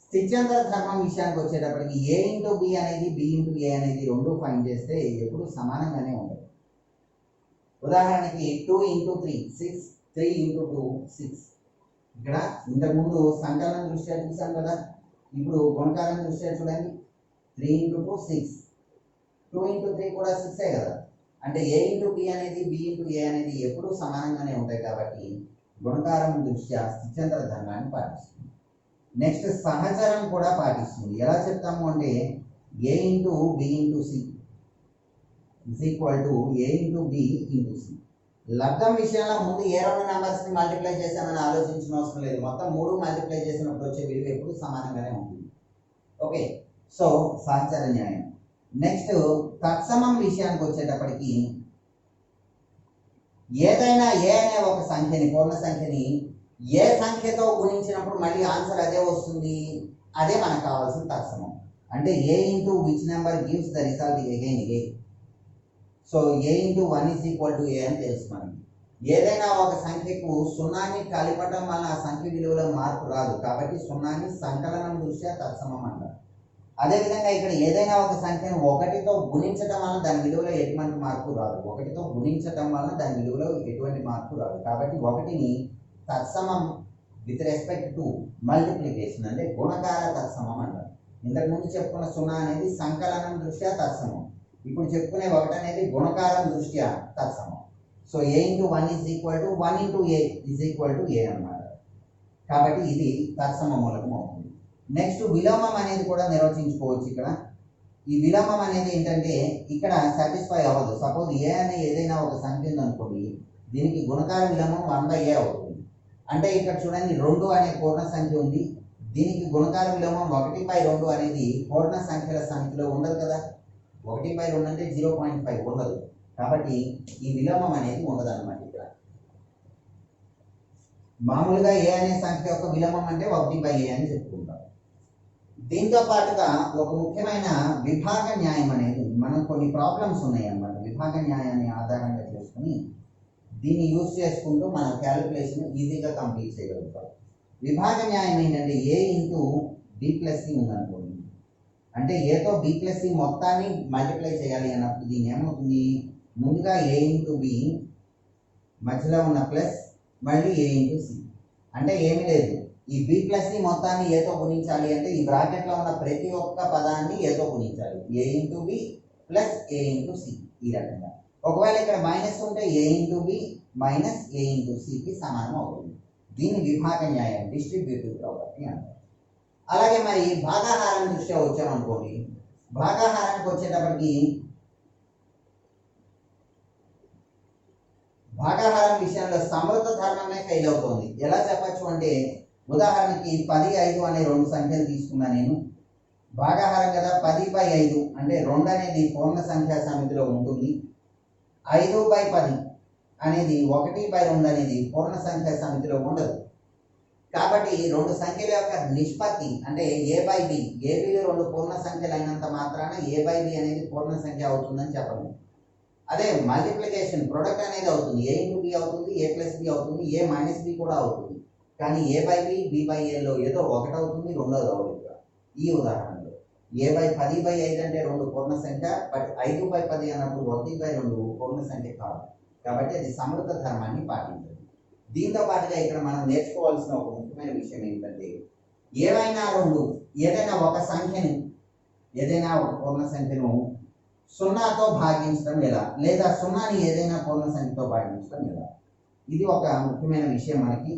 స్థిత్యంతర ధర్మం విషయానికి వచ్చేటప్పటికి ఏ ఇంటూ బి అనేది బి ఇంటూ ఏ అనేది రెండు ఫైండ్ చేస్తే ఎప్పుడు సమానంగానే ఉంటుంది. ఉదాహరణకి 2 × 3 6, 3 × 2 6. ఇక్కడ ఇంతకుముందు సంకలనం దృష్ట్యా చూసాం కదా. ఇప్పుడు గుణకారం దృష్ట్యా చూడండి. 3 × 2 6, 2 × 3 కూడా 6 కదా. అంటే ఏ ఇంటూ బి అనేది బి ఇంటూ ఏ అనేది ఎప్పుడూ సమానంగానే ఉంటాయి. కాబట్టి గుణకారం దృష్ట్యా స్థిత్యంతర ధర్మాన్ని పాటిస్తుంది. నెక్స్ట్ సహచరం కూడా పాటిస్తుంది. ఎలా చెప్తాము అంటే A into B into C is equal to A into B into C. లబ్ధం విషయంలో ముందు ఏ రెండు నెంబర్స్ని మల్టిప్లై చేసామని ఆలోచించిన అవసరం లేదు. మొత్తం 3 మల్టిప్లై చేసినప్పుడు వచ్చే విలువ ఎప్పుడు సమానంగానే ఉంటుంది. ఓకే, సో సహచర న్యాయం. నెక్స్ట్ తత్సమం విషయానికి వచ్చేటప్పటికి ఏదైనా ఏ అనే ఒక సంఖ్యని, పూర్ణ సంఖ్యని ఏ సంఖ్యతో గుణించినప్పుడు మళ్ళీ ఆన్సర్ అదే వస్తుంది, అదే మనకు కావాల్సిన తత్సమం. అంటే A into which number gives the result again A. So A into 1 is equal to A అని తెలుసు మనకి. ఏదైనా ఒక సంఖ్యకు సున్నాని కలిపటం వల్ల ఆ సంఖ్య విలువలో మార్పు రాదు, కాబట్టి సున్నాని సంకలనం దృష్ట్యా తత్సమం అంటారు. అదేవిధంగా ఇక్కడ ఏదైనా ఒక సంఖ్యను 1తో గుణించడం వల్ల దాని విలువలో ఎటువంటి మార్పు రాదు. 1తో గుణించడం వల్ల దాని విలువలో ఎటువంటి మార్పు రాదు, కాబట్టి 1ని తత్సమం విత్ రెస్పెక్ట్ టు మల్టిప్లికేషన్ అంటే గుణకార తత్సమం అంటారు. ఇంతకుముందు చెప్పుకున్న 0 అనేది సంకలనం దృష్ట్యా తత్సమం, ఇప్పుడు చెప్పుకునే 1 అనేది గుణకారం దృష్ట్యా తత్సమం. So A into 1 is equal to 1 into A is equal to A అన్నమాట. కాబట్టి ఇది తత్సమ మూలకం అవుతుంది. నెక్స్ట్ విలోమం అనేది కూడా నిర్వచించుకోవచ్చు. ఇక్కడ ఈ విలోమం అనేది ఏంటంటే ఇక్కడ సాటిస్ఫై అవ్వదు. సపోజ్ ఏ అనే ఏదైనా ఒక సంఖ్య ఉందనుకోండి, దీనికి గుణకార విలోమం 1/a అవుతుంది. అంటే ఇక్కడ చూడండి 2 అనే పూర్ణ సంఖ్య ఉంది, దీనికి గుణకార విలోమం 1/2 అనేది పూర్ణ సంఖ్యల సంఖ్యలో ఉండదు కదా. 1/2 అంటే 0.5 ఉండదు, కాబట్టి ఈ విలోమం అనేది ఉండదు అన్నమాట. ఇక్కడ మామూలుగా ఏ అనే సంఖ్య యొక్క విలోమం అంటే 1/a అని చెప్పుకుంటాం. దీంతో పాటుగా ఒక ముఖ్యమైన విభాగ న్యాయం అనేది, మనం కొన్ని ప్రాబ్లమ్స్ ఉన్నాయి అన్నమాట. విభాగ న్యాయాన్ని ఆధారంగా చేసుకుని దీన్ని యూజ్ చేసుకుంటూ మన క్యాలిక్యులేషన్ ఈజీగా కంప్లీట్ చేయగలుగుతాం. విభాగ న్యాయం ఏంటంటే ఏ ఇంటూ బి ప్లస్ సి ఉందనుకోండి, అంటే ఏతో బి ప్లస్ సి మొత్తాన్ని మల్టిప్లై చేయాలి అన్నప్పుడు దీన్ని ఏమవుతుంది, ముందుగా ఏ ఇంటూ బి మధ్యలో ఉన్న ప్లస్ మళ్ళీ ఏ ఇంటూ సి. అంటే ఏమీ లేదు, ఈ బి ప్లస్ సి మొత్తాన్ని ఏతో గుణించాలి అంటే ఈ బ్రాకెట్లో ఉన్న ప్రతి ఒక్క పదాన్ని ఏతో గుణించాలి. ఏ ఇంటూ బి ప్లస్ ఏ ఇంటూ సి ఈ రకంగా. ఒకవేళ ఇక్కడ మైనస్ ఉంటే ఏ ఇంటూ బి మైనస్ ఏ ఇంటూ సికి సమానం అవుతుంది. దీన్ని విభాగ న్యాయం, డిస్ట్రిబ్యూటివ్ ప్రాపర్టీ అంటారు. అలాగే మరి భాగాహారం దృష్ట్యా వచ్చామనుకోండి, భాగాహారానికి వచ్చేటప్పటికి భాగాహారం విషయంలో సమృద్ధ ధర్మమే ఫెయిల్ అవుతుంది. ఎలా చెప్పచ్చు అంటే, ఉదాహరణకి 10, 5 అనే 2 సంఖ్యలు తీసుకున్నా నేను. భాగాహారం కదా, 10/5 అంటే 2 అనేది పూర్ణ సంఖ్యా సమితిలో ఉంటుంది. 5/10 అనేది 1/2 అనేది పూర్ణ సంఖ్యా సమితిలో ఉండదు. కాబట్టి 2 సంఖ్యల యొక్క నిష్పత్తి అంటే a/b, ఏబీలు 2 పూర్ణ సంఖ్యలు అయినంత మాత్రాన a/b అనేది పూర్ణ సంఖ్య అవుతుందని చెప్పము. అదే మల్టిప్లికేషన్ ప్రొడక్ట్ అనేది అవుతుంది, a ఇంటూ b అవుతుంది, a ప్లస్ b అవుతుంది, a మైనస్ b కూడా అవుతుంది. కానీ a/b b/aలో ఏదో ఒకటి అవుతుంది, రెండోది అవుతుంది. ఈ ఉదాహరణలో a/10/5 అంటే 2 పూర్ణ సంఖ్య, బట్ 5/10 అన్నప్పుడు 1/2 పూర్ణ సంఖ్య కాదు, కాబట్టి అది సమృద్ధ ధర్మాన్ని పాటించదు. దీంతో పాటుగా ఇక్కడ మనం నేర్చుకోవాల్సిన ఒక ముఖ్యమైన విషయం ఏంటంటే, ఏదైనా ఒక సంఖ్యను, ఏదైనా ఒక పూర్ణ సంఖ్యను 0తో భాగించడం ఎలా, లేదా 0ని ఏదైనా పూర్ణ సంఖ్యతో భాగించడం ఎలా, ఇది ఒక ముఖ్యమైన విషయం మనకి.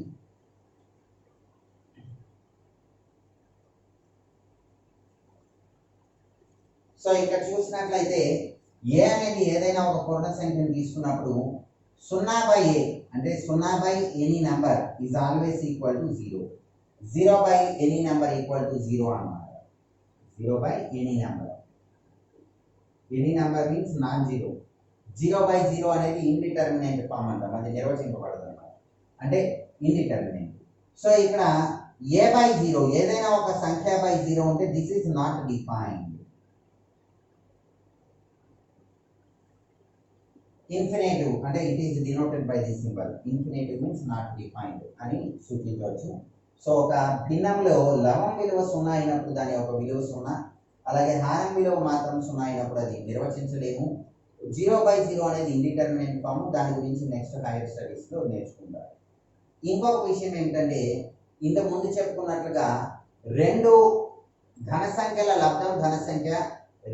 సో ఇక్కడ చూసినట్లయితే ఏ అనేది ఏదైనా ఒక పూర్ణ సంఖ్యను తీసుకున్నప్పుడు 0/a అంటే 0/any number is always equal to 0. 0/any number equal to 0 అన్నమాట. 0/any number, any number means non zero. 0/0 అనేది ఇండిటర్మినెంట్ ఫామ్ అంటాం, అది నిర్వచింపబడదు అన్నమాట, అంటే ఇండిటర్మినెంట్. సో ఇక్కడ a/0 ఏదైనా ఒక సంఖ్య/0 ఉంటే this is not defined. Infinitive అంటే it is denoted by this symbol. Infinitive means not defined అని సూచించవచ్చు. సో ఒక భిన్నంలో లవం విలువ 0 అయినప్పుడు దాని యొక్క విలువ 0, అలాగే హారం విలువ మాత్రం 0 అయినప్పుడు అది నిర్వచించలేము. 0/0 అనేది ఇండిటర్మినెంట్ ఫామ్, దాని గురించి నెక్స్ట్ హైయర్ స్టడీస్లో నేర్చుకుంటారు. ఇంకొక విషయం ఏంటంటే, ఇంతకు ముందు చెప్పుకున్నట్లుగా 2 ధన సంఖ్యల లబ్ధం ధన సంఖ్య,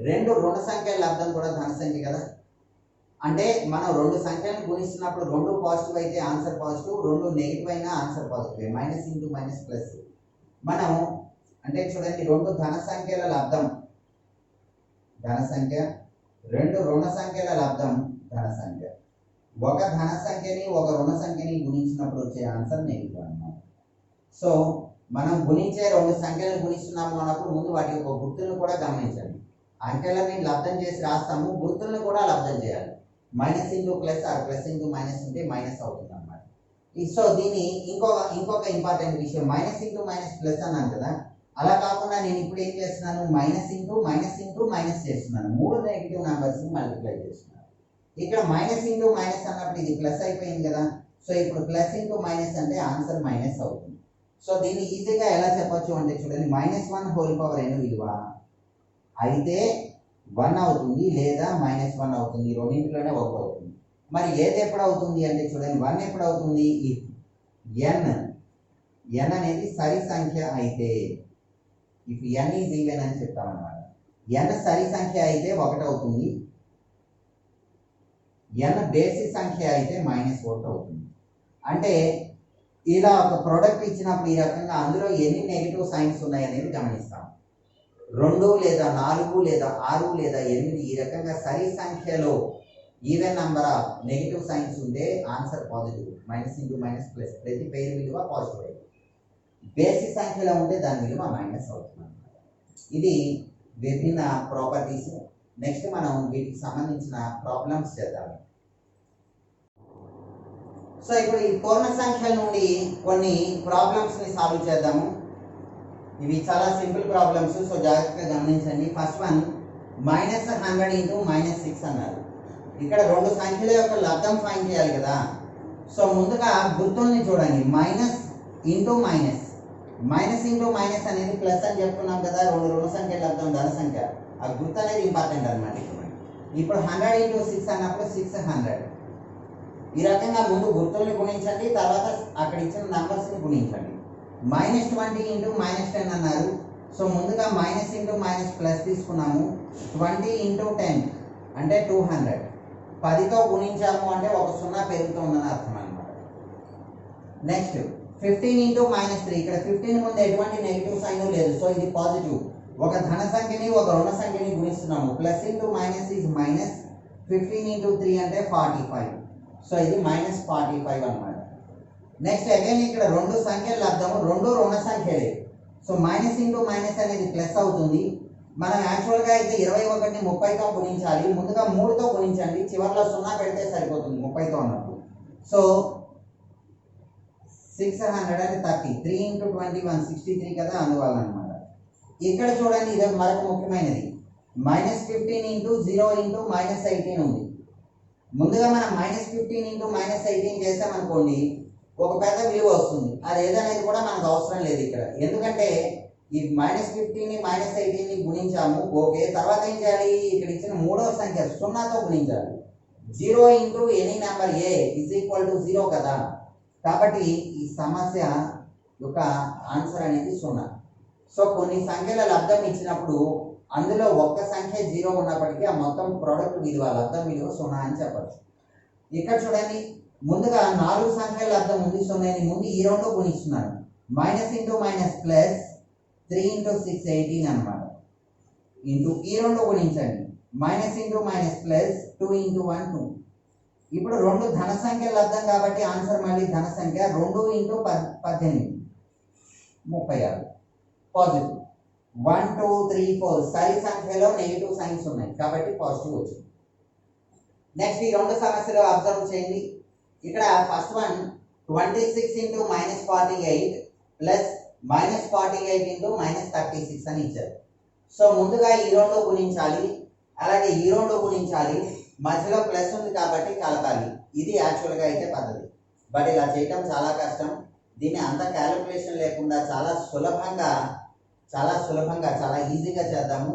2 రుణ సంఖ్యల లబ్ధం కూడా ధన సంఖ్య కదా. అంటే మనం 2 సంఖ్యలను గుణిస్తున్నప్పుడు 2 పాజిటివ్ అయితే ఆన్సర్ పాజిటివ్, 2 నెగిటివ్ అయినా answer positive, minus into minus plus. మనం అంటే చూడండి, 2 ధన సంఖ్యల లబ్ధం ధన సంఖ్య, 2 రుణ సంఖ్యల లబ్ధం ధన సంఖ్య. ఒక ధన సంఖ్యని ఒక రుణ సంఖ్యని గుణించినప్పుడు వచ్చే ఆన్సర్ నెగిటివ్ అన్నమాట. సో మనం గుణించే రెండు సంఖ్యలను గుణిస్తున్నాము అన్నప్పుడు ముందు వాటి యొక్క గుర్తులను కూడా గమనించండి. అంకెలని లబ్ధం చేసి రాస్తాము, గుర్తులను కూడా లబ్ధం చేయాలి. Minus into plus or plus into minus ఉంటే మైనస్ అవుతుంది అన్నమాట. సో దీన్ని ఇంకొక ఇంపార్టెంట్ విషయం, మైనస్ ఇంటూ మైనస్ ప్లస్ అన్నాను కదా, అలా కాకుండా నేను ఇప్పుడు ఏం చేస్తున్నాను, మైనస్ ఇంటూ మైనస్ చేస్తున్నాను. మూడు నెగిటివ్ నెంబర్స్ని మల్టిప్లై చేస్తున్నాను. ఇక్కడ మైనస్ ఇంటూ మైనస్ అన్నప్పుడు ఇది ప్లస్ అయిపోయింది కదా, సో ఇప్పుడు ప్లస్ ఇంటూ మైనస్ అంటే ఆన్సర్ మైనస్ అవుతుంది. సో దీన్ని ఈజీగా ఎలా చెప్పొచ్చు అంటే చూడండి, -1 విలువ అయితే 1 అవుతుంది లేదా -1 అవుతుంది, రెండింటిలోనే 1 అవుతుంది. మరి ఏది ఎప్పుడు అవుతుంది అంటే చూడండి, 1 ఎప్పుడు అవుతుంది, n అనేది సరి సంఖ్య అయితే, ఇఫ్ n ఈజ్ ఈవెన్ అని చెప్తామన్నమాట. n సరి సంఖ్య అయితే 1 అవుతుంది, n బేసి సంఖ్య అయితే -1 అవుతుంది. అంటే ఇలా ఒక ప్రోడక్ట్ ఇచ్చినప్పుడు ఈ రకంగా అందులో ఎన్ని నెగిటివ్ సైన్స్ ఉన్నాయి అనేది గమనిస్తాం. 2 లేదా 4 లేదా 6 లేదా 8 ఈ రకంగా సరి సంఖ్యలో even number of negative signs ఉంటే answer positive. Minus into minus plus, ప్రతి పేరు విలువ పాజిటివ్ అయితే, బేసి సంఖ్యలో ఉంటే దాని విలువ మైనస్ అవుతుంది. ఇది విభిన్న ప్రాపర్టీస్. నెక్స్ట్ మనం వీటికి సంబంధించిన ప్రాబ్లమ్స్ చేద్దాం. సో ఇప్పుడు ఈ పూర్ణ సంఖ్యల నుండి కొన్ని ప్రాబ్లమ్స్ని సాల్వ్ చేద్దాము. ఇవి చాలా సింపుల్ ప్రాబ్లమ్స్, సో జాగ్రత్తగా గమనించండి. ఫస్ట్ వన్, -100 ఇంటూ -6 అన్నారు. ఇక్కడ రెండు సంఖ్యల యొక్క లబ్ధం ఫైండ్ చేయాలి కదా. సో ముందుగా గుర్తుల్ని చూడండి, మైనస్ ఇంటూ మైనస్ అనేది ప్లస్ అని చెప్తున్నాం కదా, రెండు రుణ సంఖ్యల లబ్ధం ధన సంఖ్య, ఆ గుర్తు అనేది ఇంపార్టెంట్ అనమాట. ఇప్పుడు 100 ఇంటూ 6 అన్నప్పుడు 600. ఈ రకంగా ముందు గుర్తుల్ని గుణించండి, తర్వాత అక్కడ ఇచ్చిన నంబర్స్ని గుణించండి. -20 ఇంటూ -10 అన్నారు. సో ముందుగా మైనస్ ఇంటూ మైనస్ ప్లస్ తీసుకున్నాము. 20 ఇంటూ 10 అంటే 200. 10తో గుణించాము అంటే ఒక 0 పెరుగుతుందని అర్థం అనమాట. Next 15 into -3. ఇక్కడ 15 ముందు ఎటువంటి నెగిటివ్ సైన్ లేదు, సో ఇది పాజిటివ్. ఒక ధన సంఖ్యని ఒక రుణ సంఖ్యని గుణిస్తున్నాము. Plus into minus is minus. 15 into 3 అంటే 45. సో ఇది -45 అనమాట. నెక్స్ట్ అగైన్ ఇక్కడ రెండు సంఖ్యలు లబ్ధము, రెండు రుణ సంఖ్యలే. సో మైనస్ ఇంటూ మైనస్ అనేది ప్లస్ అవుతుంది. మనం యాక్చువల్గా అయితే 21ని 30తో గుణించాలి. ముందుగా 3తో గుణించండి, చివరిలో 0 పెడితే సరిపోతుంది 30తో అన్నప్పుడు. సో 630. 3 ఇంటూ 21 63 కదా, అందువల్ల అనమాట. ఇక్కడ చూడండి, ఇది మరొక ముఖ్యమైనది, -15 ఇంటూ 0 ఇంటూ -18 ఉంది. ముందుగా మనం -15 ఇంటూ -18 చేసామనుకోండి, ఒక పెద్ద విలువ వస్తుంది. అది ఏదనేది కూడా మనకు అవసరం లేదు ఇక్కడ, ఎందుకంటే ఈ -15ని -18ని గుణించాము. ఓకే, తర్వాత ఏం చేయాలి, ఇక్కడ ఇచ్చిన మూడవ సంఖ్య 0తో గుణించాలి. 0 into any number A is equal to 0 కదా, కాబట్టి ఈ సమస్య యొక్క ఆన్సర్ అనేది 0. సో కొన్ని సంఖ్యల లబ్ధం ఇచ్చినప్పుడు అందులో ఒక్క సంఖ్య 0 ఉన్నప్పటికీ ఆ మొత్తం ప్రోడక్ట్ విలువ లబ్ధం విలువ 0 అని చెప్పచ్చు. ఇక్కడ చూడండి, ముందుగా 4 సంఖ్యల లబ్ధం ఉంది. సో నేను ముందు ఈ రెండు గుణిస్తున్నాను. Minus into minus plus 3 into 6 18 అనమాట. ఇంటూ ఈ రెండు గుణించండి, minus into minus plus 2 into 1 2. ఇప్పుడు రెండు ధన సంఖ్యల లబ్ధం కాబట్టి ఆన్సర్ మళ్ళీ ధన సంఖ్య. 2 ఇంటూ 18 36 పాజిటివ్. 1 2 3 4 సరి సంఖ్యలో నెగిటివ్ సైన్స్ ఉన్నాయి కాబట్టి పాజిటివ్ వచ్చింది. నెక్స్ట్ ఈ రెండు సమస్యలు అబ్జర్వ్ చేయండి. ఇక్కడ first one 26 into -48 plus -48 into -36 అని ఇచ్చారు. సో ముందుగా ఈ రెండు గుణించాలి, అలాగే ఈ రెండు గుణించాలి, మధ్యలో ప్లస్ ఉంది కాబట్టి కలపాలి. ఇది యాక్చువల్గా అయితే పద్ధతి, బట్ ఇలా చేయటం చాలా కష్టం. దీన్ని అంత క్యాలిక్యులేషన్ లేకుండా చాలా సులభంగా చాలా ఈజీగా చేద్దాము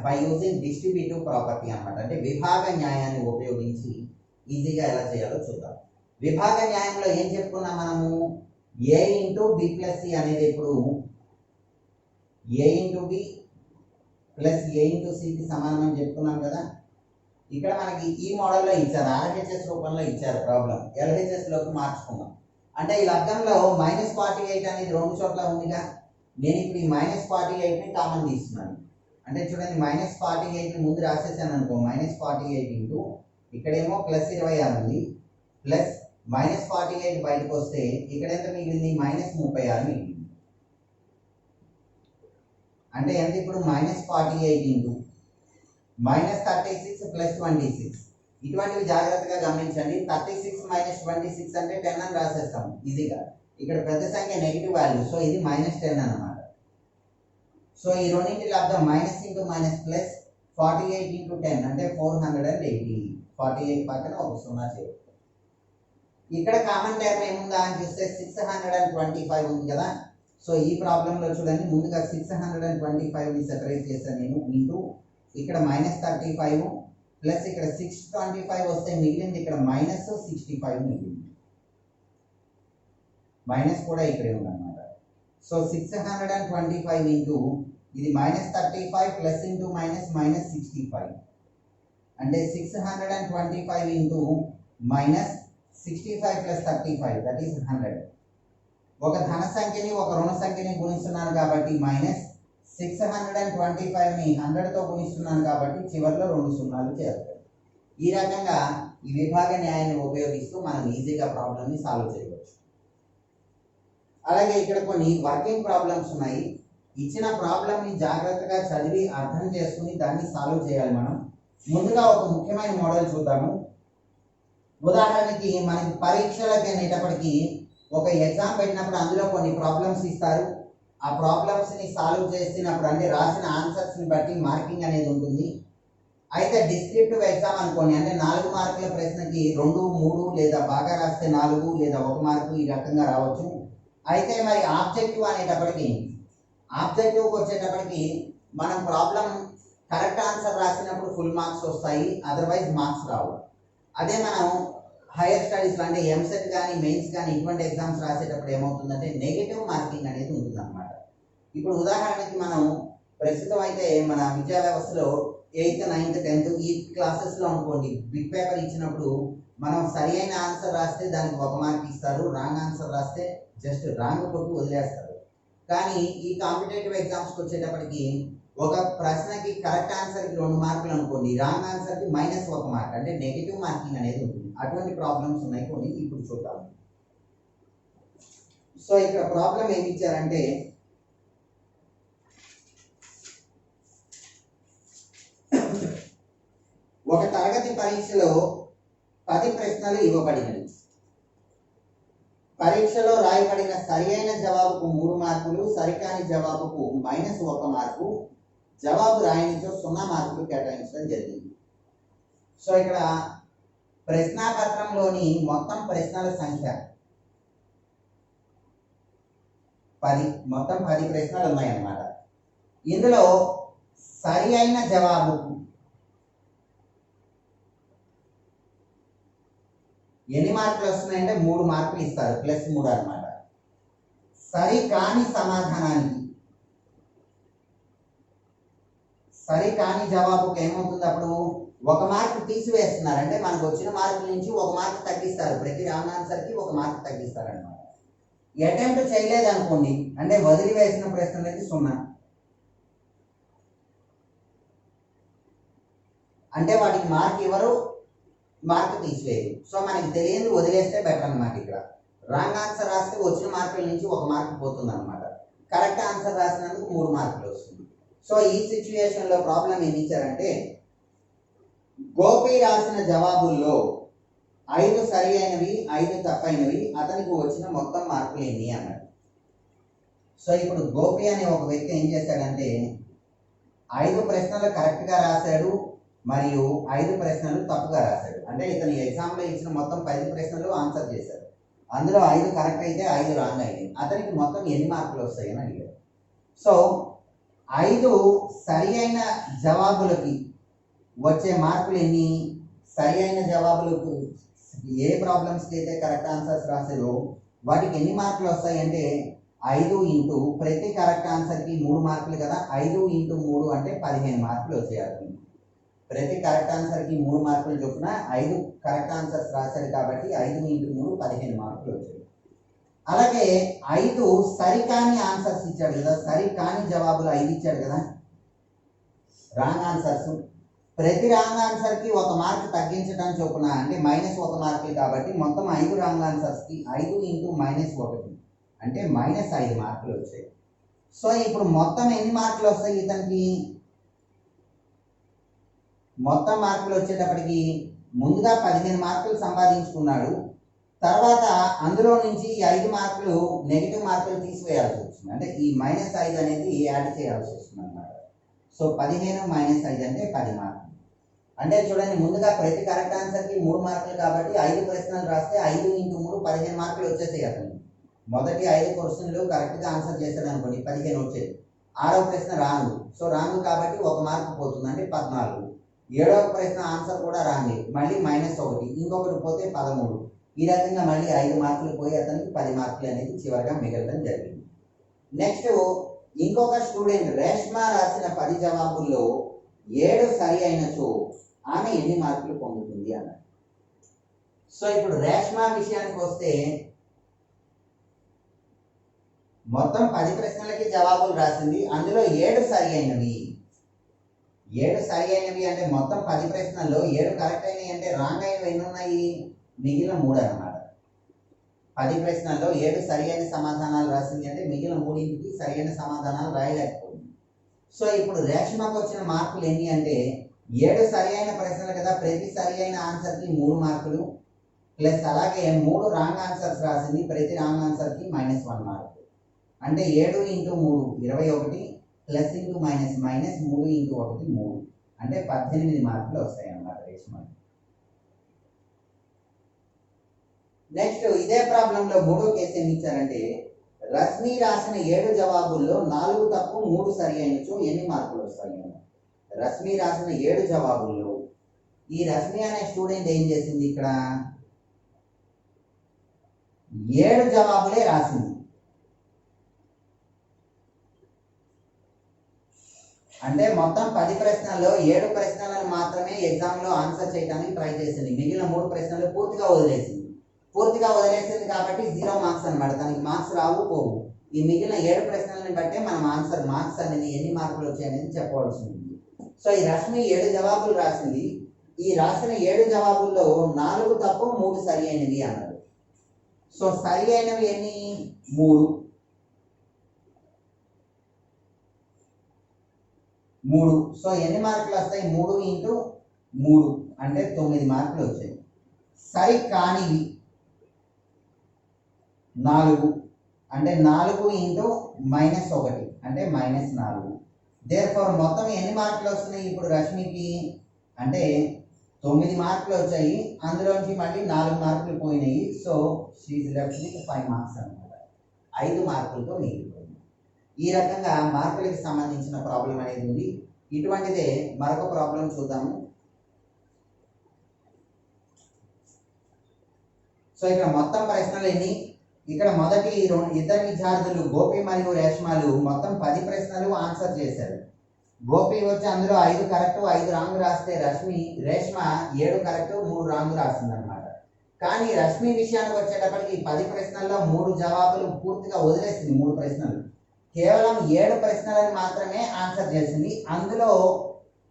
బై యూజింగ్ డిస్ట్రిబ్యూటివ్ ప్రాపర్టీ అన్నమాట. అంటే విభాగ న్యాయాన్ని ఉపయోగించి ఈజీగా ఎలా చేయాలో చూద్దాం. విభాగ న్యాయంలో ఏం చెప్పుకున్నాం మనము, ఏ ఇంటూ బి ప్లస్ సి అనేది ఇప్పుడు ఏ ఇంటూ బి ప్లస్ ఏ ఇంటూ సికి సమానం అని చెప్పుకున్నాం కదా. ఇక్కడ మనకి ఈ మోడల్లో ఇచ్చారు, ఆర్హెచ్ఎస్ రూపంలో ఇచ్చారు ప్రాబ్లం, ఎల్హెచ్ఎస్లోకి మార్చుకున్నాం. అంటే ఈ లబ్ధంలో -48 అనేది రెండు చోట్ల ఉందిగా, నేను ఇప్పుడు ఈ -48ని కామన్ తీస్తున్నాను. అంటే చూడండి, -48ని ముందు రాసేసాను అనుకో, -48 ఇంటూ ఇక్కడేమో +26 ఉంది, ప్లస్ -48 బయటకు వస్తే ఇక్కడ ఎంత మిగిలింది? -36 మిగిలింది. అంటే ఎంత ఇప్పుడు? -48 ఇంటూ -36 + 26. ఇటువంటివి జాగ్రత్తగా గమనించండి. 36 - 26 అంటే 10 అని రాసేస్తాం ఈజీగా. ఇక్కడ పెద్ద సంఖ్య నెగిటివ్ వాల్యూ, సో ఇది -10 అన్నమాట. సో ఈ రెండింటి లబ్ధం minus into minus plus 48 into 10 అంటే 480. 48 పక్కన ఒక 0 చేయాలి. ఇక్కడ కామన్ టర్మ్ ఏముందా అని చూస్తే 625 ఉంది కదా. సో ఈ ప్రాబ్లంలో చూడండి, ముందుగా 625ని సెపరేట్ చేస్తాను నేను, ఇంటూ ఇక్కడ -35 ప్లస్ ఇక్కడ 625 వస్తే మిగిలింది ఇక్కడ -65 మిగిలింది. మైనస్ కూడా ఇక్కడే ఉందన్నమాట. సో 625 ఇంటూ ఇది -35 ప్లస్ ఇంటూ మైనస్ -65 అంటే 625 ఇంటూ -65 ప్లస్ 35 దట్ ఈస్ 100. ఒక ధన సంఖ్యని ఒక రుణ సంఖ్యని గుణిస్తున్నాను కాబట్టి -625ని 100తో గుణిస్తున్నాను కాబట్టి చివరిలో 2 సున్నాలు చేరుతాయి. ఈ రకంగా ఈ విభాగ న్యాయాన్ని ఉపయోగిస్తూ మనం ఈజీగా ప్రాబ్లమ్ని సాల్వ్ చేయవచ్చు. అలాగే ఇక్కడ కొన్ని వర్కింగ్ ప్రాబ్లమ్స్ ఉన్నాయి. ఇచ్చిన ప్రాబ్లమ్ని జాగ్రత్తగా చదివి అర్థం చేసుకుని దాన్ని సాల్వ్ చేయాలి మనం. ముందుగా ఒక ముఖ్యమైన మోడల్ చూద్దాము. ఉదాహరణకి మనకి పరీక్షలకి అనేటప్పటికీ ఒక ఎగ్జామ్ పెట్టినప్పుడు అందులో కొన్ని ప్రాబ్లమ్స్ ఇస్తారు. ఆ ప్రాబ్లమ్స్ని సాల్వ్ చేసినప్పుడు అంటే రాసిన ఆన్సర్స్ని బట్టి మార్కింగ్ అనేది ఉంటుంది. అయితే డిస్క్రిప్టివ్ ఎగ్జామ్ అనుకోండి, అంటే 4 మార్కుల ప్రశ్నకి 2, 3 లేదా బాగా రాస్తే 4 లేదా 1 మార్కు ఈ రకంగా రావచ్చు. అయితే మరి ఆబ్జెక్టివ్ అనేటప్పటికి ఆబ్జెక్టివ్కి వచ్చేటప్పటికి మనం ప్రాబ్లం కరెక్ట్ ఆన్సర్ రాసినప్పుడు ఫుల్ మార్క్స్ వస్తాయి, అదర్వైజ్ మార్క్స్ రావు. అదే మనం హైయర్ స్టడీస్ అంటే ఎంసెట్ కానీ మెయిన్స్ కానీ ఇటువంటి ఎగ్జామ్స్ రాసేటప్పుడు ఏమవుతుందంటే నెగిటివ్ మార్కింగ్ అనేది ఉంటుంది అన్నమాట. ఇప్పుడు ఉదాహరణకి మనం ప్రస్తుతం అయితే మన విద్యా వ్యవస్థలో 8th, 9th, 10th ఈ క్లాసెస్లో అనుకోండి, బిట్ పేపర్ ఇచ్చినప్పుడు మనం సరి అయిన ఆన్సర్ రాస్తే దానికి 1 మార్క్ ఇస్తారు, రాంగ్ ఆన్సర్ రాస్తే జస్ట్ రాంగ్ కొట్టి వదిలేస్తారు. కానీ ఈ కాంపిటేటివ్ ఎగ్జామ్స్కి వచ్చేటప్పటికి ఒక ప్రశ్నకి కరెక్ట్ ఆన్సర్కి 2 మార్కులు అనుకోండి, రాంగ్ ఆన్సర్కి -1 మార్క్ అంటే నెగిటివ్ మార్కింగ్ అనేది ఉంటుంది. అటువంటి ప్రాబ్లమ్స్ ఉన్నాయి కొన్ని, ఇప్పుడు చూద్దాం. సో ఇక్కడ ప్రాబ్లం ఏమి ఇచ్చారంటే ఒక తరగతి పరీక్షలో 10 ప్రశ్నలు ఇవ్వబడినవి. పరీక్షలో రాయబడిన సరి అయిన జవాబుకు 3 మార్కులు, సరికాని జవాబుకు -1 మార్కు, జవాబు రాయనిచో 0 మార్కులు కేటాయించడం జరిగింది. సో ఇక్కడ ప్రశ్నాపత్రంలోని మొత్తం ప్రశ్నల సంఖ్య 10, మొత్తం 10 ప్రశ్నలు ఉన్నాయన్నమాట. ఇందులో సరి అయిన జవాబుకు ఎన్ని మార్కులు వస్తున్నాయంటే 3 మార్కులు ఇస్తారు, +3 అన్నమాట. సరి కాని సమాధానానికి, సరి కాని జవాబుకి ఏమవుతుంది అప్పుడు 1 మార్కు తీసివేస్తున్నారు. అంటే మనకు వచ్చిన మార్కుల నుంచి 1 మార్కు తగ్గిస్తారు, ప్రతి రాంగ్ ఆన్సర్కి 1 మార్కు తగ్గిస్తారు అన్నమాట. అటెంప్ట్ చేయలేదు అనుకోండి, అంటే వదిలివేసిన ప్రశ్నలకి 0, అంటే వాటికి మార్క్ ఇవ్వరు, మార్క్ తీసివేయరు. సో మనకి తెలియదు వదిలేస్తే బెటర్ అనమాట. ఇక్కడ రాంగ్ ఆన్సర్ రాస్తే వచ్చిన మార్కుల నుంచి 1 మార్కు పోతుంది అనమాట. కరెక్ట్ ఆన్సర్ రాసినందుకు 3 మార్కులు వస్తుంది. సో ఈ సిచ్యువేషన్లో ప్రాబ్లం ఏమి ఇచ్చారంటే గోపి రాసిన జవాబుల్లో 5 సరి అయినవి, 5 తప్పైనవి, అతనికి వచ్చిన మొత్తం మార్కులు ఎన్ని అన్నాడు. సో ఇప్పుడు గోపి అనే ఒక వ్యక్తి ఏం చేశాడంటే 5 ప్రశ్నలు కరెక్ట్గా రాశాడు మరియు 5 ప్రశ్నలు తప్పుగా రాశాడు. అంటే ఇతని ఎగ్జామ్లో ఇచ్చిన మొత్తం 10 ప్రశ్నలు ఆన్సర్ చేశాడు. అందులో 5 కరెక్ట్ అయితే 5 రాంగ్ అయింది. అతనికి మొత్తం ఎన్ని మార్కులు వస్తాయని అడిగాడు. సో 5 సరి అయిన జవాబులకి వచ్చే మార్కులు ఎన్ని? సరి అయిన జవాబులకు ఏ ప్రాబ్లమ్స్కి అయితే కరెక్ట్ ఆన్సర్స్ రాశారో వాటికి ఎన్ని మార్కులు వస్తాయి అంటే 5 ఇంటూ ప్రతి కరెక్ట్ ఆన్సర్కి 3 మార్కులు కదా, 5 ఇంటూ 3 అంటే 15 మార్కులు వచ్చేయాలి. ప్రతి కరెక్ట్ ఆన్సర్కి 3 మార్కులు చొప్పున 5 కరెక్ట్ ఆన్సర్స్ రాశాడు కాబట్టి 5 ఇంటూ 3 15 మార్కులు వచ్చాయి. అలాగే 5 సరికాని ఆన్సర్స్ ఇచ్చాడు కదా, సరికాని జవాబులు 5 ఇచ్చాడు కదా, రాంగ్ ఆన్సర్స్. ప్రతి రాంగ్ ఆన్సర్ కి ఒక మార్క్ తగ్గించడం చొప్పున అంటే -1 మార్కులు కాబట్టి మొత్తం 5 రాంగ్ ఆన్సర్స్ కి 5 ఇంటూ -1 అంటే -5 మార్కులు వచ్చాయి. సో ఇప్పుడు మొత్తం ఎన్ని మార్కులు వస్తాయి ఇతనికి? మొత్తం మార్కులు వచ్చేటప్పటికి ముందుగా 15 మార్కులు సంపాదించుకున్నాడు. తర్వాత అందులో నుంచి ఈ 5 మార్కులు నెగిటివ్ మార్కులు తీసివేయాల్సి వచ్చింది. అంటే ఈ -5 అనేది యాడ్ చేయాల్సి వస్తుంది అన్నమాట. సో 15 - 5 అంటే 10 మార్కులు. అంటే చూడండి, ముందుగా ప్రతి కరెక్ట్ ఆన్సర్కి 3 మార్కులు కాబట్టి 5 ప్రశ్నలు రాస్తే 5 ఇంటూ 3 15 మార్కులు వచ్చేసాయి అతను. మొదటి 5 క్వశ్చన్లు కరెక్ట్గా ఆన్సర్ చేశాడు అనుకోండి, 15 వచ్చాయి. 6వ ప్రశ్న రాంగ్, సో రాంగ్ కాబట్టి 1 మార్కు పోతుంది, అంటే 14. 7వ ప్రశ్న ఆన్సర్ కూడా రాంగ్, మళ్ళీ -1, ఇంకొకటి పోతే 13. ఈ రకంగా మళ్ళీ 5 మార్కులు పోయి అతనికి 10 మార్కులు అనేది చివరిగా మిగలడం జరిగింది. నెక్స్ట్ ఇంకొక స్టూడెంట్ రేష్మ రాసిన 10 జవాబుల్లో 7 సరి అయినచో ఆమె ఎన్ని మార్కులు పొందుతుంది అన్నారు. సో ఇప్పుడు రేష్మ విషయానికి వస్తే మొత్తం 10 ప్రశ్నలకి జవాబులు రాసింది. అందులో 7 సరి అయినవి. 7 సరి అయినవి అంటే మొత్తం 10 ప్రశ్నల్లో 7 కరెక్ట్ అయినవి. అంటే రాంగ్ అయినవి ఎన్ని ఉన్నాయి? మిగిలిన 3 అన్నమాట. 10 ప్రశ్నల్లో 7 సరి అయిన సమాధానాలు రాసింది అంటే మిగిలిన 3కి సరి అయిన సమాధానాలు రాయలేకపోయింది. సో ఇప్పుడు రేష్మకు వచ్చిన మార్కులు ఎన్ని అంటే 7 సరి అయిన ప్రశ్నలు కదా, ప్రతి సరి అయిన ఆన్సర్కి 3 మార్కులు ప్లస్ అలాగే 3 రాంగ్ ఆన్సర్స్ రాసింది, ప్రతి రాంగ్ ఆన్సర్కి -1 మార్కు. అంటే 7 into 3 21 plus into minus -3 into 1 3 అంటే 18 మార్కులు వస్తాయి అన్నమాట రేష్మకి. నెక్స్ట్ ఇదే ప్రాబ్లంలో 3వ కేసు ఏమి ఇచ్చారంటే రశ్మి రాసిన 7 జవాబుల్లో 4 తప్పు 3 సరి అయినచో ఎన్ని మార్కులు వస్తాయి? రశ్మి రాసిన 7 జవాబుల్లో ఈ రశ్మి అనే స్టూడెంట్ ఏం చేసింది? ఇక్కడ 7 జవాబులే రాసింది. అంటే మొత్తం 10 ప్రశ్నల్లో 7 ప్రశ్నలను మాత్రమే ఎగ్జామ్లో ఆన్సర్ చేయడానికి ట్రై చేసింది. మిగిలిన 3 ప్రశ్నలు పూర్తిగా వదిలేసింది కాబట్టి 0 మార్క్స్ అన్నమాట. దానికి మార్క్స్ రావు పోవు. ఈ మిగిలిన 7 ప్రశ్నలను బట్టే మనం ఆన్సర్ మార్క్స్ అనేది ఎన్ని మార్కులు వచ్చాయనేది చెప్పవలసి ఉంది. సో ఈ రశ్మి 7 జవాబులు రాసింది. ఈ రాసిన 7 జవాబుల్లో 4 తప్పు 3 సరి అయినవి అన్నారు. సో సరి అయినవి ఎన్ని? 3. సో ఎన్ని మార్కులు వస్తాయి? 3 ఇంటూ 3 అంటే 9 మార్కులు వచ్చాయి. సరి కానివి 4 అంటే 4 ఇంటూ -1 అంటే -4. దేర్ఫోర్ మొత్తం ఎన్ని మార్కులు వస్తున్నాయి ఇప్పుడు రశ్మికి అంటే 9 మార్కులు వచ్చాయి. అందులోంచి మళ్ళీ 4 మార్కులు పోయినాయి. So she is left with 5 marks అన్నమాట. 5 మార్కులతో మిగిలిపోయింది. ఈ రకంగా మార్కులకి సంబంధించిన ప్రాబ్లం అనేది ఉంది. ఇటువంటిదే మరొక ప్రాబ్లం చూద్దాము. సో ఇక్కడ మొత్తం ప్రశ్నలు ఎన్ని? ఇక్కడ మొదటి ఇద్దరు విద్యార్థులు గోపి మరియు రేష్మలు మొత్తం 10 ప్రశ్నలు ఆన్సర్ చేశారు. గోపి వచ్చి అందులో 5 కరెక్ట్ 5 రాంగ్ రాస్తే రేష్మ 7 కరెక్ట్ 3 రాంగ్ రాస్తుంది అనమాట. కానీ రశ్మి విషయానికి వచ్చేటప్పటికి 10 ప్రశ్నల్లో 3 జవాబులు పూర్తిగా వదిలేసింది. 3 ప్రశ్నలు కేవలం 7 ప్రశ్నలను మాత్రమే ఆన్సర్ చేసింది. అందులో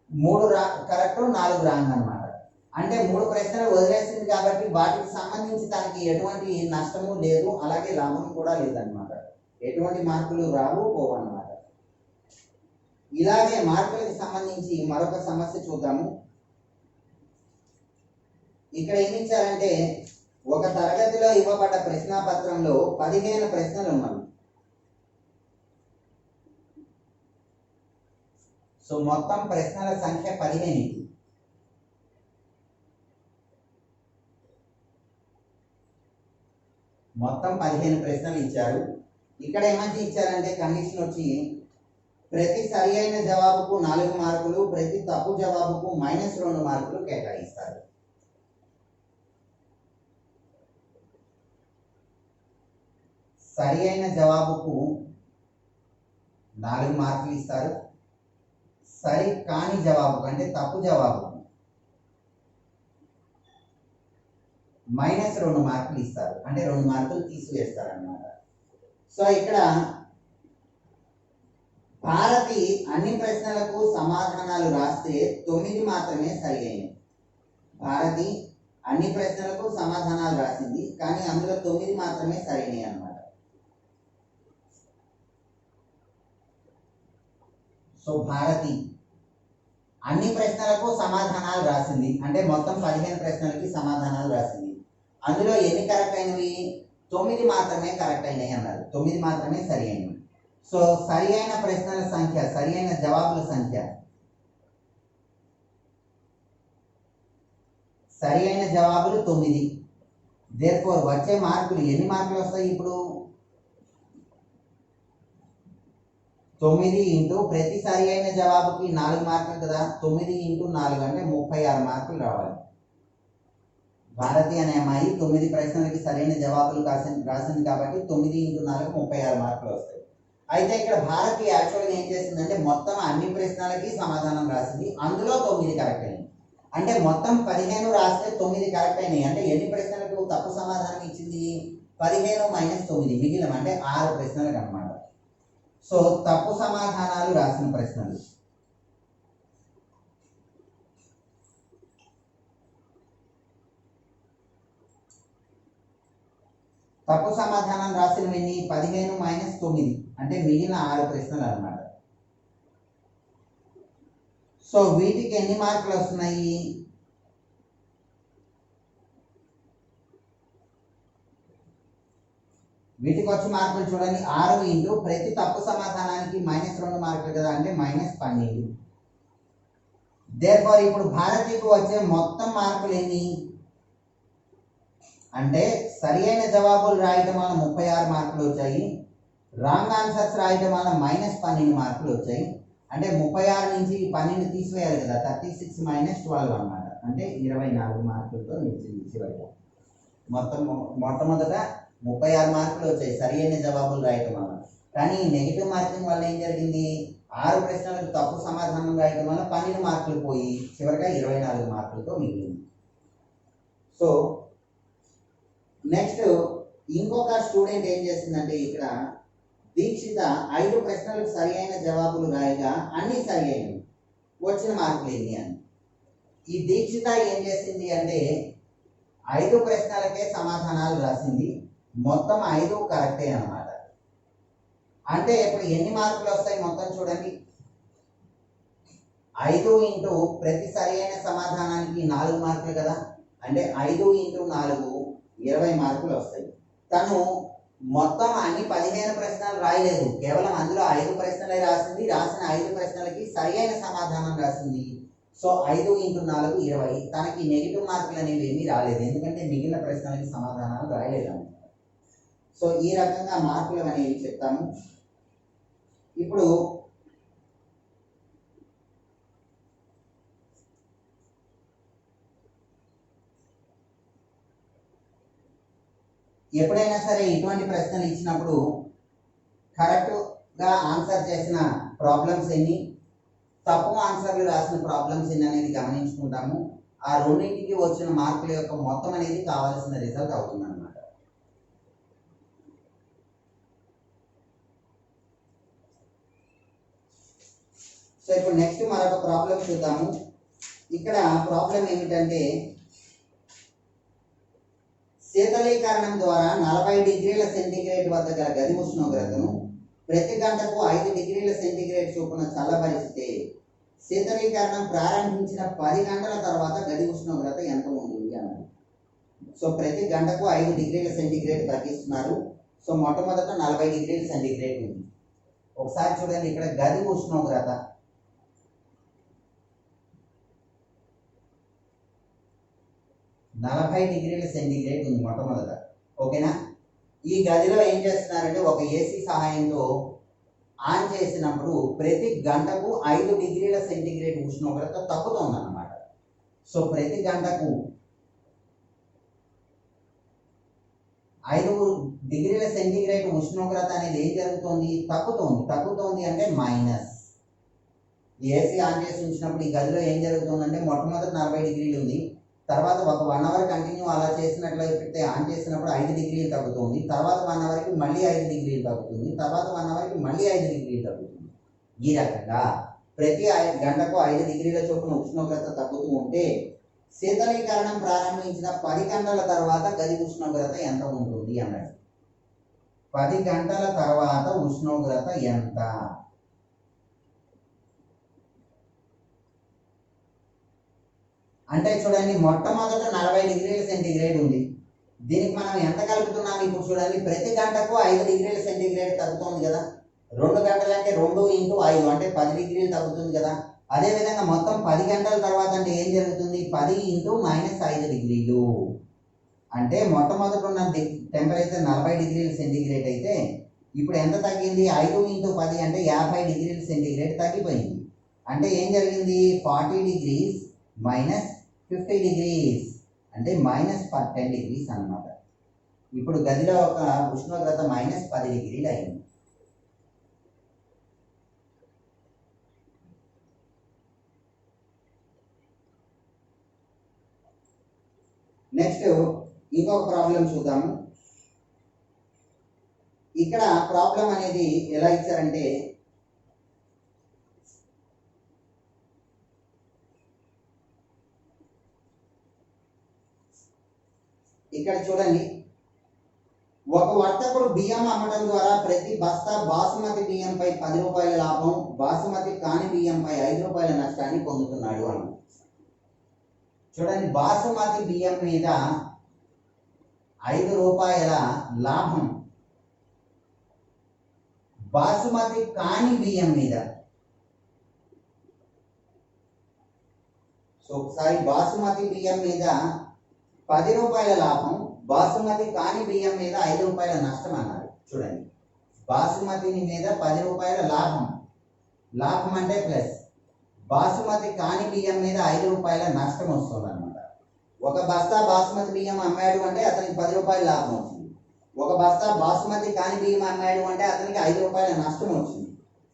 3 కరెక్ట్ 4 రాంగ్ అనమాట. అంటే 3 ప్రశ్నలు వదిలేసింది కాబట్టి వాటికి సంబంధించి తనకి ఎటువంటి నష్టము లేదు, అలాగే లాభం కూడా లేదన్నమాట. ఎటువంటి మార్కులు రావు పోవు అన్నమాట. ఇలాగే మార్కులకు సంబంధించి మరొక సమస్య చూద్దాము. ఇక్కడ ఏమి ఇచ్చారంటే ఒక తరగతిలో ఇవ్వబడ్డ ప్రశ్నాపత్రంలో 15 ప్రశ్నలు ఉన్నాయి. సో మొత్తం ప్రశ్నల సంఖ్య 15. మొత్తం 15 ప్రశ్నలు ఇచ్చారు. ఇక్కడ ఏమంటే ఇచ్చారంటే కండిషన్ వచ్చి ప్రతి సరి అయిన జవాబుకు 4 మార్కులు, ప్రతి తప్పు జవాబుకు -2 మార్కులు కేటాయిస్తారు. సరి అయిన జవాబుకు 4 మార్కులు ఇస్తారు. సరి కాని జవాబుకు అంటే తప్పు జవాబుకు -2 మార్కులు ఇస్తారు. అంటే 2 మార్కులు తీసివేస్తారు అన్నమాట. సో ఇక్కడ భారతి అన్ని ప్రశ్నలకు సమాధానాలు రాస్తే 9 మాత్రమే సరి అయినవి. భారతి అన్ని ప్రశ్నలకు సమాధానాలు రాసింది, కానీ అందులో 9 మాత్రమే సరైనవి అన్నమాట. సో భారతి అన్ని ప్రశ్నలకు సమాధానాలు రాసింది అంటే మొత్తం 15 ప్రశ్నలకి సమాధానాలు రాసింది. అందులో ఎన్ని కరెక్ట్ అయినవి? 9 మాత్రమే కరెక్ట్ అయినాయి అన్నారు. 9 మాత్రమే సరి అయినవి. సో సరి అయిన ప్రశ్నల సంఖ్య, సరి అయిన జవాబుల సంఖ్య, సరి అయిన జవాబులు 9. దేర్ఫోర్ వచ్చే మార్కులు ఎన్ని మార్కులు వస్తాయి? ఇప్పుడు 9 ఇంటూ ప్రతి సరి అయిన జవాబుకి 4 మార్కులు కదా, 9 ఇంటూ 4 అంటే 36 మార్కులు రావాలి. భారతి అనే అమ్మాయి 9 ప్రశ్నలకి సరైన జవాబులు రాసింది కాబట్టి 9 ఇంటూ 4 36 మార్కులు వస్తాయి. అయితే ఇక్కడ భారతి యాక్చువల్గా ఏం చేసిందంటే మొత్తం అన్ని ప్రశ్నలకి సమాధానం రాసింది, అందులో 9 కరెక్ట్ అయినాయి. అంటే మొత్తం 15 రాస్తే 9 కరెక్ట్ అయినాయి. అంటే ఎన్ని ప్రశ్నలకు తప్పు సమాధానం ఇచ్చింది? 15 - 9 మిగిలిన అంటే 6 ప్రశ్నలకు అన్నమాట. సో తప్పు సమాధానాలు రాసిన ప్రశ్నలు. తప్పు సమాధానం రాసినవన్నీ 15 - 9 అంటే మిగిలిన 6 ప్రశ్నలు అన్నమాట. సో వీటికి ఎన్ని మార్కులు వస్తున్నాయి? వీటికి వచ్చే మార్కులు చూడండి, 6 ఇంటూ ప్రతి తప్పు సమాధానానికి -2 మార్కులు కదా, అంటే -12. దేర్ఫోర్ ఇప్పుడు భారతికి వచ్చే మొత్తం మార్కులు ఎన్ని అంటే సరి అయిన జవాబులు రాయటం వల్ల 36 మార్కులు వచ్చాయి, రాంగ్ ఆన్సర్స్ రాయటం వల్ల -12 మార్కులు వచ్చాయి. అంటే 36 నుంచి 12 తీసివేయాలి కదా, 36 - 12 అన్నమాట. అంటే 24 మార్కులతో నిలిచింది చివరిగా. మొట్టమొదట 36 మార్కులు వచ్చాయి సరి అయిన జవాబులు రాయటం వల్ల. కానీ నెగిటివ్ మార్కింగ్ వల్ల ఏం జరిగింది? 6 ప్రశ్నలకు తప్పు సమాధానం రాయటం వల్ల 12 మార్కులు పోయి చివరిగా 24 మార్కులతో మిగిలింది. సో నెక్స్ట్ ఇంకొక స్టూడెంట్ ఏం చేసిందంటే ఇక్కడ దీక్షిత 5 ప్రశ్నలకు సరి అయిన జవాబులు రాయగా అన్ని సరి అయినవి, వచ్చిన మార్కులు ఎన్ని అని. ఈ దీక్షిత ఏం చేసింది అంటే 5 ప్రశ్నలకే సమాధానాలు రాసింది, మొత్తం 5 కరెక్టే అన్నమాట. అంటే ఇప్పుడు ఎన్ని మార్కులు వస్తాయి మొత్తం చూడండి, 5 ఇంటూ ప్రతి సరి అయిన సమాధానానికి 4 మార్కులు కదా, అంటే 5 ఇంటూ 4 20 మార్కులు వస్తాయి. తను మొత్తం అన్ని 15 ప్రశ్నలు రాయలేదు, కేవలం అందులో 5 ప్రశ్నలే రాసింది. రాసిన 5 ప్రశ్నలకి సరి అయిన సమాధానం రాసింది. So 5 into 4 20. తనకి నెగిటివ్ మార్కులు అనేవి ఏమీ రాలేదు, ఎందుకంటే మిగిలిన ప్రశ్నలకి సమాధానాలు రాయలేదు. సో ఈ రకంగా మార్కులు అనేవి చెప్తాము. ఇప్పుడు ఎప్పుడైనా సరే ఇటువంటి ప్రశ్నలు ఇచ్చినప్పుడు కరెక్ట్గా ఆన్సర్ చేసిన ప్రాబ్లమ్స్ ఎన్ని, తప్పు ఆన్సర్లు రాసిన ప్రాబ్లమ్స్ ఎన్ని అనేది గమనించుకుంటాము. ఆ రెండింటికి వచ్చిన మార్కుల యొక్క మొత్తం అనేది కావాల్సిన రిజల్ట్ అవుతుంది అన్నమాట. సో ఇప్పుడు నెక్స్ట్ మరొక ప్రాబ్లం చూద్దాము. ఇక్కడ ప్రాబ్లం ఏమిటంటే శీతలీకరణం ద్వారా 40 డిగ్రీల సెంటీగ్రేడ్ వద్ద గల గది ఉష్ణోగ్రతను ప్రతి గంటకు 5 డిగ్రీల సెంటీగ్రేడ్ చొప్పున చల్లబరిస్తే శీతలీకరణం ప్రారంభించిన 10 గంటల తర్వాత గది ఉష్ణోగ్రత ఎంత ఉంటుంది అన్నది. సో ప్రతి గంటకు 5 డిగ్రీల సెంటీగ్రేడ్ తగ్గిస్తున్నారు. సో మొట్టమొదట 40 డిగ్రీల సెంటీగ్రేడ్ ఉంది. ఒకసారి చూడండి, ఇక్కడ గది ఉష్ణోగ్రత 40 డిగ్రీల సెంటీగ్రేడ్ ఉంది మొట్టమొదట, ఓకేనా. ఈ గదిలో ఏం చేస్తున్నారంటే ఒక ఏసీ సహాయంతో ఆన్ చేసినప్పుడు ప్రతి గంటకు 5 డిగ్రీల సెంటీగ్రేడ్ ఉష్ణోగ్రత తగ్గుతుంది అన్నమాట. సో ప్రతి గంటకు 5 డిగ్రీల సెంటీగ్రేడ్ ఉష్ణోగ్రత అనేది ఏం జరుగుతుంది? తగ్గుతోంది అంటే మైనస్. ఏసీ ఆన్ చేసి ఉంచినప్పుడు ఈ గదిలో ఏం జరుగుతుందంటే మొట్టమొదటి 40 డిగ్రీలు ఉంది, తర్వాత ఒక 1 అవర్ కంటిన్యూ అలా చేసినట్లయితే ఆన్ చేసినప్పుడు 5 డిగ్రీలు తగ్గుతుంది, తర్వాత 1 అవర్కి మళ్ళీ 5 డిగ్రీలు తగ్గుతుంది, తర్వాత 1 అవర్కి మళ్ళీ 5 డిగ్రీలు తగ్గుతుంది. ఈ రకంగా ప్రతి గంటకు 5 డిగ్రీల చొప్పున ఉష్ణోగ్రత తగ్గుతూ ఉంటే శీతలీకరణం ప్రారంభించిన 10 గంటల తర్వాత గది ఉష్ణోగ్రత ఎంత ఉంటుంది అన్నాడు. 10 గంటల తర్వాత ఉష్ణోగ్రత ఎంత? అంటే చూడండి, మొట్టమొదట 40 డిగ్రీల సెంటీగ్రేడ్ ఉంది. దీనికి మనం ఎంత కలుపుతున్నాం? ఇప్పుడు చూడండి, ప్రతి గంటకు 5 డిగ్రీల సెంటీగ్రేడ్ తగ్గుతుంది కదా. 2 గంటలు అంటే 2 × 5 అంటే 10 డిగ్రీలు తగ్గుతుంది కదా. అదేవిధంగా మొత్తం 10 గంటల తర్వాత అంటే ఏం జరుగుతుంది? 10 × -5 డిగ్రీలు అంటే మొట్టమొదట ఉన్న టెంపరేచర్ 40 డిగ్రీల సెంటీగ్రేడ్ అయితే ఇప్పుడు ఎంత తగ్గింది? 5 × 10 అంటే 50 డిగ్రీల సెంటీగ్రేడ్ తగ్గిపోయింది. అంటే ఏం జరిగింది? 40 డిగ్రీస్ -50 డిగ్రీస్ అంటే -10 డిగ్రీస్ అన్నమాట. ఇప్పుడు గదిలో ఒక ఉష్ణోగ్రత -10 డిగ్రీలు అయింది. నెక్స్ట్ ఇంకొక ప్రాబ్లం చూద్దాము. ఇక్కడ ప్రాబ్లం అనేది ఎలా ఇచ్చారంటే, ఇక్కడ చూడండి, ఒక వర్తకుడు బియ్యం అమ్మడం ద్వారా ప్రతి బస్తా బాసుమతి బియ్యంపై 10 రూపాయల లాభం, బాసుమతి కాని బియ్యంపై 5 రూపాయల నష్టాన్ని పొందుతున్నాడు అన్న. చూడండి, బాసుమతి బియ్యం మీద 5 రూపాయల లాభం, బాసుమతి కాని బియ్యం మీద, సో ఒకసారి బాసుమతి బియ్యం మీద 10 రూపాయల లాభం, బాసుమతి కాని బియ్యం మీద 5 రూపాయల నష్టం అన్నారు. చూడండి, బాసుమతి మీద 10 రూపాయల లాభం, లాభం అంటే ప్లస్, బాసుమతి కాని బియ్యం మీద 5 రూపాయల నష్టం వస్తుంది అనమాట. ఒక బస్తా బాసుమతి బియ్యం అమ్మాడు అంటే అతనికి 10 రూపాయల లాభం వచ్చింది. ఒక బస్తా బాసుమతి కాని బియ్యం అమ్మాడు అంటే అతనికి 5 రూపాయల నష్టం వచ్చింది.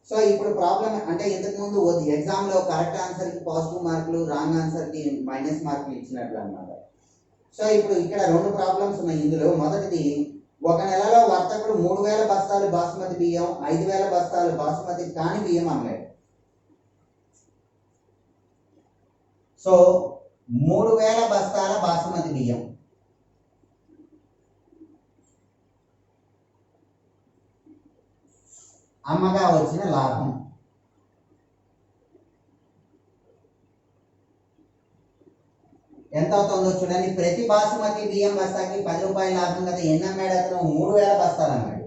సో ఇప్పుడు ప్రాబ్లం అంటే ఇంతకుముందు ఎగ్జామ్లో కరెక్ట్ ఆన్సర్కి పాజిటివ్ మార్కులు, రాంగ్ ఆన్సర్కి మైనస్ మార్కులు ఇచ్చినట్లు అనమాట. సో ఇప్పుడు ఇక్కడ 2 ప్రాబ్లమ్స్ ఉన్నాయి. ఇందులో మొదటిది, ఒక నెలలో వర్తకుడు 3000 బస్తాలు బాసుమతి బియ్యం, 5000 బస్తాలు బాసుమతి కాని బియ్యం అమ్మాడు. సో 3000 బస్తాల బాసుమతి బియ్యం అమ్మగా వచ్చిన లాభం ఎంత అవుతుందో చూడండి. ప్రతి బాసుమతి బియ్యం బస్తాకి 10 రూపాయల లాభం కదా. ఎన్ని అమ్మాడు అతను? 3000 బస్తాలు అమ్మాడు.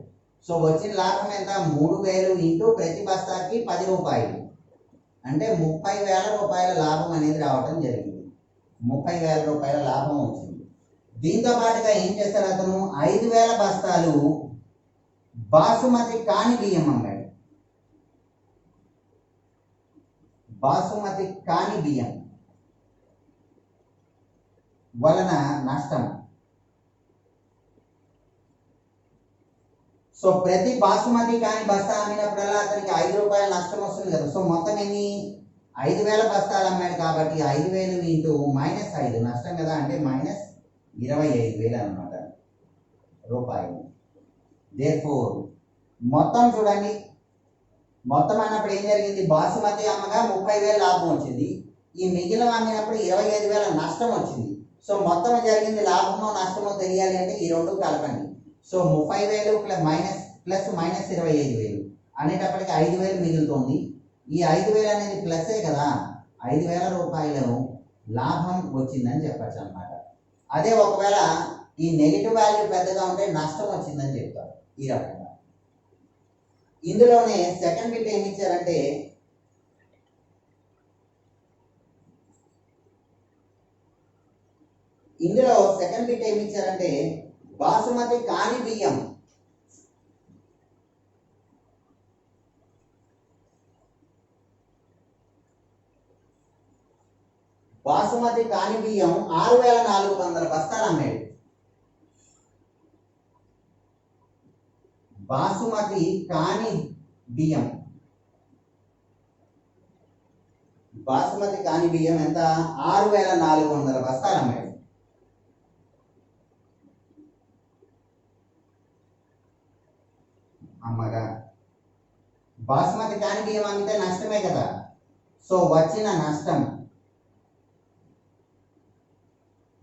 సో వచ్చిన లాభం ఎంత? 3000 ఇంటూ ప్రతి బస్తాకి 10 రూపాయలు అంటే 30,000 రూపాయల లాభం అనేది రావటం జరిగింది. 30,000 రూపాయల లాభం వచ్చింది. దీంతో పాటుగా ఏం చేస్తాడు అతను? 5,000 బస్తాలు బాసుమతి కాని బియ్యం అమ్మాడు. బాసుమతి కాని బియ్యం వలన నష్టం. సో ప్రతి బాసుమతి కాని బస్తా అమ్మినప్పుడల్లా అతనికి 5 రూపాయల నష్టం వస్తుంది కదా. సో మొత్తం ఎన్ని? 5,000 బస్తాలు అమ్మాడు కాబట్టి 5,000 ఇంటూ -5 నష్టం కదా, అంటే -25,000 అన్నమాట రూపాయలు. దేర్ఫోర్ మొత్తం చూడండి, మొత్తం అన్నప్పుడు ఏం జరిగింది? బాసుమతి అమ్మగా 30,000 లాభం వచ్చింది. ఈ మిగిలిన అమ్మినప్పుడు 25,000 నష్టం వచ్చింది. సో మొత్తం జరిగింది లాభమో నష్టమో తెలియాలి అంటే ఈ రెండు కలపండి. సో 30,000 ప్లస్ -25,000 అనేటప్పటికి 5,000 మిగులుతుంది. ఈ 5,000 అనేది ప్లస్సే కదా, 5,000 రూపాయలు లాభం వచ్చిందని చెప్పచ్చు అనమాట. అదే ఒకవేళ ఈ నెగిటివ్ వాల్యూ పెద్దగా ఉంటే నష్టం వచ్చిందని చెప్తారు. ఈ రకంగా ఇందులోనే సెకండ్ బిట్ ఏమి ఇచ్చారంటే, బాసుమతి కాని బియ్యం బాసుమతి కాని బియ్యం 6,400 బస్తాలు అమ్మాడు. బాసుమతి కాని బియ్యం ఎంత? 6,400 బస్తాలు అమ్మాడు. అమ్మగా బాసుమతి కాని బియ్యం అమ్మితే నష్టమే కదా. సో వచ్చిన నష్టం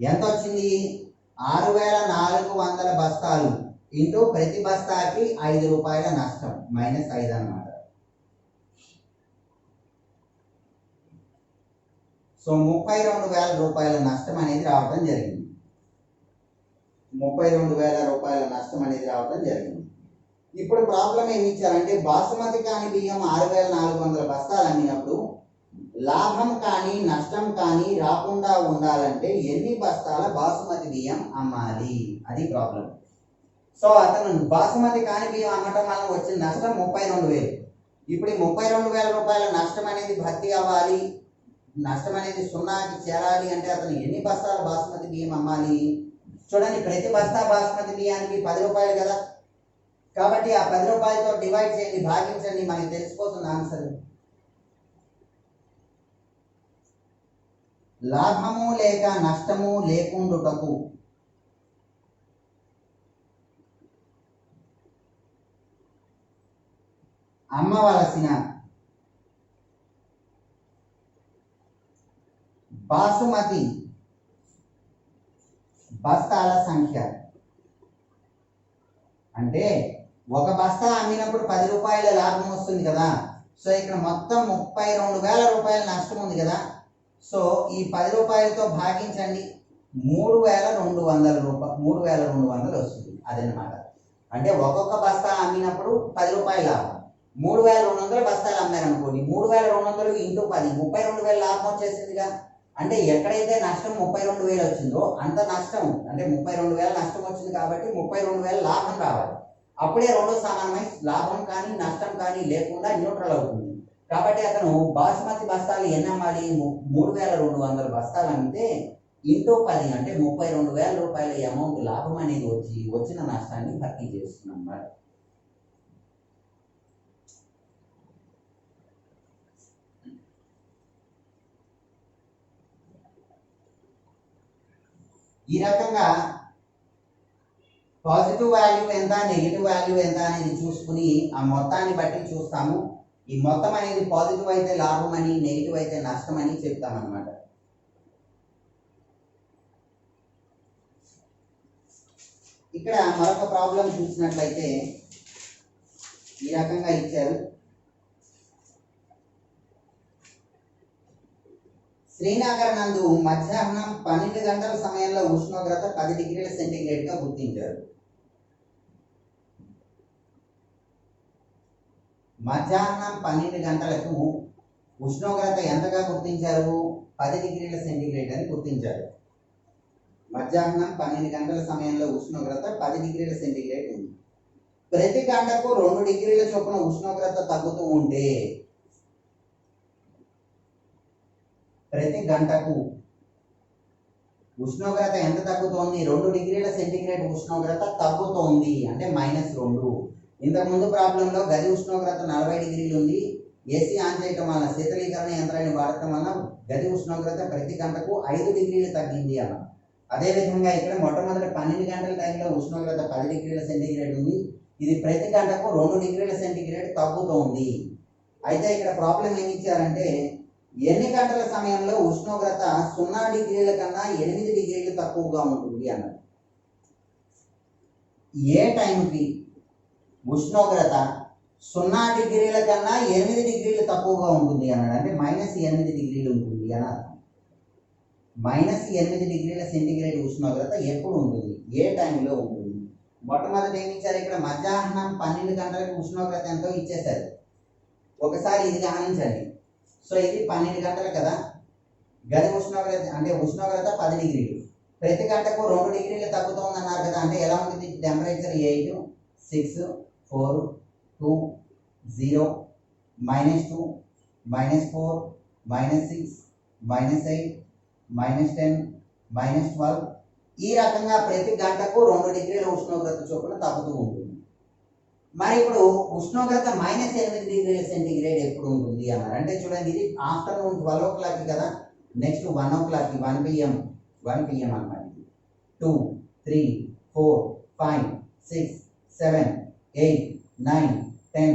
ఎంత వచ్చింది? 6,400 బస్తాలు ఇంటూ ప్రతి బస్తాకి 5 రూపాయల నష్టం -5 అన్నమాట. సో 32,000 రూపాయల నష్టం అనేది రావడం జరిగింది. 32,000 రూపాయల నష్టం అనేది రావడం జరిగింది. ఇప్పుడు ప్రాబ్లం ఏమి ఇచ్చారంటే బాసుమతి కాని బియ్యం 6,400 బస్తాలు అమ్మినప్పుడు లాభం కానీ నష్టం కానీ రాకుండా ఉండాలంటే ఎన్ని బస్తాల బాసుమతి బియ్యం అమ్మాలి? అది ప్రాబ్లం. సో అతను బాసుమతి కాని బియ్యం అమ్మటం వల్ల వచ్చిన నష్టం 32,000. ఇప్పుడు ఈ 32,000 రూపాయల నష్టం అనేది భర్తీ అవ్వాలి, నష్టం అనేది సున్నాకి చేరాలి అంటే అతను ఎన్ని బస్తాల బాసుమతి బియ్యం అమ్మాలి? చూడండి, ప్రతి బస్తా బాసుమతి బియ్యానికి 10 రూపాయలు కదా. కాబట్టి ఆ 10 రూపాయలతో డివైడ్ చేయండి, భాగించండి, మనకి తెలిసిపోతుంది ఆన్సర్. లాభము లేక నష్టము లేకుండుటకు అమ్మవలసిన బాసుమతి బస్తాల సంఖ్య అంటే ఒక బస్తా అమ్మినప్పుడు 10 రూపాయల లాభం వస్తుంది కదా. సో ఇక్కడ మొత్తం 32,000 రూపాయల నష్టం ఉంది కదా. సో ఈ 10 రూపాయలతో భాగించండి, 3,200 వస్తుంది. అదనమాట. అంటే ఒక్కొక్క బస్తా అమ్మినప్పుడు 10 రూపాయల లాభం, 3,200 బస్తాలు అమ్మారనుకోండి, 3,200 ఇంటూ 10 32,000 లాభం వచ్చేసిందిగా. అంటే ఎక్కడైతే నష్టం 32,000 వచ్చిందో అంత నష్టం అంటే 32,000 నష్టం వచ్చింది కాబట్టి 32,000 లాభం రావాలి. అప్పుడే రెండు సమానమై లాభం కానీ నష్టం కానీ లేకుండా న్యూట్రల్ అవుతుంది. కాబట్టి అతను బాసుమతి బస్తాలు ఎన్ని అమ్మాలి? 3,200 బస్తాలు అమ్మితే ఇంటూ 10 అంటే 32,000 రూపాయల అమౌంట్ లాభం అనేది వచ్చిన నష్టాన్ని భర్తీ చేస్తుంది అన్నమాట. ఈ రకంగా పాజిటివ్ వాల్యూ ఎంత, నెగిటివ్ వాల్యూ ఎంత అనేది చూసుకుని ఆ మొత్తాన్ని బట్టి చూస్తాము. ఈ మొత్తం అనేది పాజిటివ్ అయితే లాభం అని, నెగిటివ్ అయితే నష్టం అని చెప్తామన్నమాట. ఇక్కడ మరొక ప్రాబ్లం చూసినట్లయితే ఈ రకంగా ఇచ్చారు. శ్రీనగర్ నందు మధ్యాహ్నం 12 గంటల సమయంలో ఉష్ణోగ్రత 10 డిగ్రీల సెంటీగ్రేడ్ గా గుర్తించారు. మధ్యాహ్నం 12 గంటలకు ఉష్ణోగ్రత ఎంతగా గుర్తించారు? 10 డిగ్రీల సెంటీగ్రేడ్ అని గుర్తించారు. మధ్యాహ్నం 12 గంటల సమయంలో ఉష్ణోగ్రత 10 డిగ్రీల సెంటీగ్రేడ్ ఉంది. ప్రతి గంటకు 2 డిగ్రీల చొప్పున ఉష్ణోగ్రత తగ్గుతూ ఉంటే ప్రతి గంటకు ఉష్ణోగ్రత ఎంత తగ్గుతోంది? 2 డిగ్రీల సెంటీగ్రేడ్ ఉష్ణోగ్రత తగ్గుతోంది అంటే -2. ఇంతకుముందు ప్రాబ్లంలో గది ఉష్ణోగ్రత 40 డిగ్రీలు ఉంది. ఏసీ ఆన్ చేయటం వల్ల, శీతలీకరణ యంత్రాన్ని వాడటం వల్ల గది ఉష్ణోగ్రత ప్రతి గంటకు 5 డిగ్రీలు తగ్గింది అన్న. అదేవిధంగా ఇక్కడ మొట్టమొదటి 12 గంటల టైంలో ఉష్ణోగ్రత 10 డిగ్రీల సెంటీగ్రేడ్ ఉంది. ఇది ప్రతి గంటకు 2 డిగ్రీల సెంటీగ్రేడ్ తగ్గుతోంది. అయితే ఇక్కడ ప్రాబ్లం ఏమి ఇచ్చారంటే ఎన్ని గంటల సమయంలో ఉష్ణోగ్రత 0 డిగ్రీల కన్నా 8 డిగ్రీలు తక్కువగా ఉంటుంది అన్నది. ఏ టైంకి ఉష్ణోగ్రత 0 డిగ్రీల కన్నా 8 డిగ్రీలు తక్కువగా ఉంటుంది అన్నాడు. అంటే -8 డిగ్రీలు ఉంటుంది అని అర్థం. -8 డిగ్రీల సెంటీగ్రేడ్ ఉష్ణోగ్రత ఎప్పుడు ఉంటుంది? ఏ టైంలో ఉంటుంది? మొట్టమొదటి ఏమి ఇచ్చారు? ఇక్కడ మధ్యాహ్నం 12 గంటలకు ఉష్ణోగ్రత ఎంతో ఇచ్చేశారు. ఒకసారి ఇది గమనించండి. సో ఇది 12 గంటలు కదా. గది ఉష్ణోగ్రత అంటే ఉష్ణోగ్రత 10 డిగ్రీలు, ప్రతి గంటకు 2 డిగ్రీలు తగ్గుతుంది అన్నారు కదా. అంటే ఎలా ఉంటుంది టెంపరేచర్? 8, 6, 4, 2, 0, -2, -4, -6, -8, -10, -12 ఈ రకంగా ప్రతి గంటకు 2 డిగ్రీల ఉష్ణోగ్రత చొప్పున తగ్గుతూ ఉంటుంది. మరి ఇప్పుడు ఉష్ణోగ్రత -8 డిగ్రీల సెంటీగ్రేడ్ ఎప్పుడు ఉంటుంది అన్నారు. అంటే చూడండి, ఇది ఆఫ్టర్నూన్ 12 o'clock కదా. నెక్స్ట్ 1 o'clock 1 PM అన్నమాట. 2, 3, 4, 5, 6, 7, 8, 9, 10,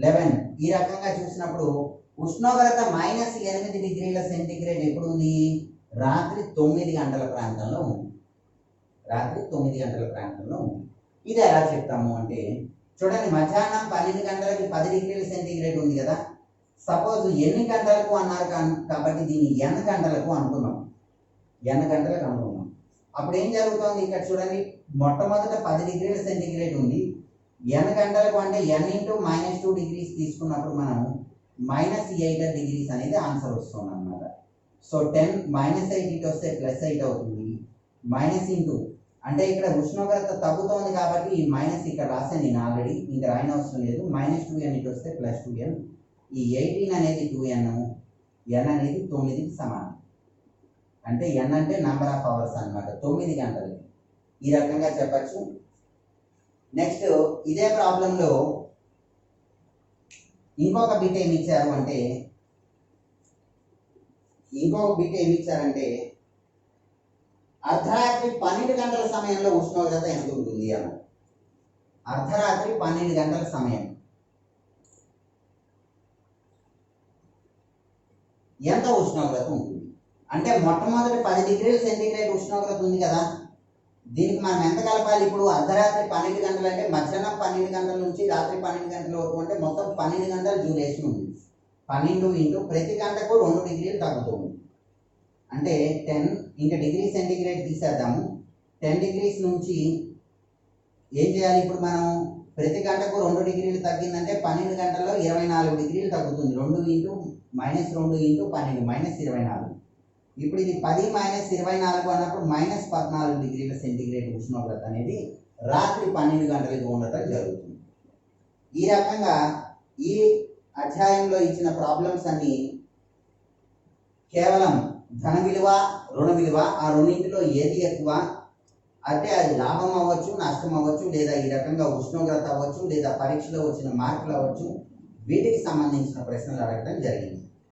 11, ఈ రకంగా చూసినప్పుడు ఉష్ణోగ్రత -8 డిగ్రీల సెంటీగ్రేడ్ ఎప్పుడు ఉంది? రాత్రి 9 గంటల ప్రాంతంలో ఉంది. రాత్రి 9 గంటల ప్రాంతంలో ఉంది. ఇది ఎలా చెప్తాము అంటే చూడండి, మధ్యాహ్నం 12 గంటలకి 10 డిగ్రీల సెంటీగ్రేడ్ ఉంది కదా. సపోజ్ ఎన్ని గంటలకు అన్నారు కాబట్టి దీన్ని n గంటలకు అనుకున్నాం. n గంటలకు అనుకున్నాం. అప్పుడు ఏం జరుగుతుంది ఇక్కడ చూడండి, మొట్టమొదట 10 డిగ్రీల సెంటీగ్రేడ్ ఉంది. n గంటలకు అంటే n ఇంటూ -2 డిగ్రీస్ తీసుకున్నప్పుడు మనం -8 డిగ్రీస్ అనేది ఆన్సర్ వస్తుంది అన్నమాట. సో 10 -8 ఇటు వస్తే +8 అవుతుంది. మైనస్ ఇంటూ అంటే ఇక్కడ ఉష్ణోగ్రత తగ్గుతోంది కాబట్టి ఈ మైనస్ ఇక్కడ రాశాను నేను ఆల్రెడీ, ఇంకా రాయనవసరం లేదు. -2n ఇటు వస్తే +2n. ఈ 18 అనేది 2n, n అనేది 9కి సమానం. అంటే n అంటే నంబర్ ఆఫ్ అవర్స్ అన్నమాట, 9 గంటలకి. ఈ రకంగా చెప్పచ్చు. నెక్స్ట్ ఇదే ప్రాబ్లంలో ఇంకొక బిట్ ఏమి ఇచ్చారంటే అర్ధరాత్రి 12 గంటల సమయంలో ఉష్ణోగ్రత ఎంత ఉంటుంది అన్నారు. అర్ధరాత్రి 12 గంటల సమయం ఎంత ఉష్ణోగ్రత ఉంటుంది అంటే మొట్టమొదటి 10 డిగ్రీల సెంటీగ్రేడ్ ఉష్ణోగ్రత ఉంది కదా. దీనికి మనం ఎంత కలపాలి? ఇప్పుడు అర్ధరాత్రి 12 గంటలు అంటే మధ్యాహ్నం 12 గంటల నుంచి రాత్రి 12 గంటల వరకు అంటే మొత్తం 12 గంటల డ్యూరేషన్ ఉంది. 12 ఇంటూ ప్రతి గంటకు 2 డిగ్రీలు తగ్గుతుంది. అంటే 10 ఇంకా డిగ్రీ సెంటీగ్రేడ్ తీసేద్దాము. 10 డిగ్రీస్ నుంచి ఏం చేయాలి ఇప్పుడు మనం? ప్రతి గంటకు 2 డిగ్రీలు తగ్గిందంటే 12 గంటల్లో 24 డిగ్రీలు తగ్గుతుంది. 2 ఇంటూ -2 ఇంటూ 12 -24. ఇప్పుడు ఇది 10 - 24 అన్నప్పుడు -14 డిగ్రీల సెంటీగ్రేడ్ ఉష్ణోగ్రత అనేది రాత్రి 12 గంటలకు ఉండటం జరుగుతుంది. ఈ రకంగా ఈ అధ్యాయంలో ఇచ్చిన ప్రాబ్లమ్స్ అన్ని కేవలం ధన విలువ, రుణ విలువ, ఆ రెండింటిలో ఏది ఎక్కువ అంటే అది లాభం అవ్వచ్చు, నష్టం అవ్వచ్చు, లేదా ఈ రకంగా ఉష్ణోగ్రత అవ్వచ్చు, లేదా పరీక్షలో వచ్చిన మార్కులు అవ్వచ్చు, వీటికి సంబంధించిన ప్రశ్నలు అడగడం జరిగింది.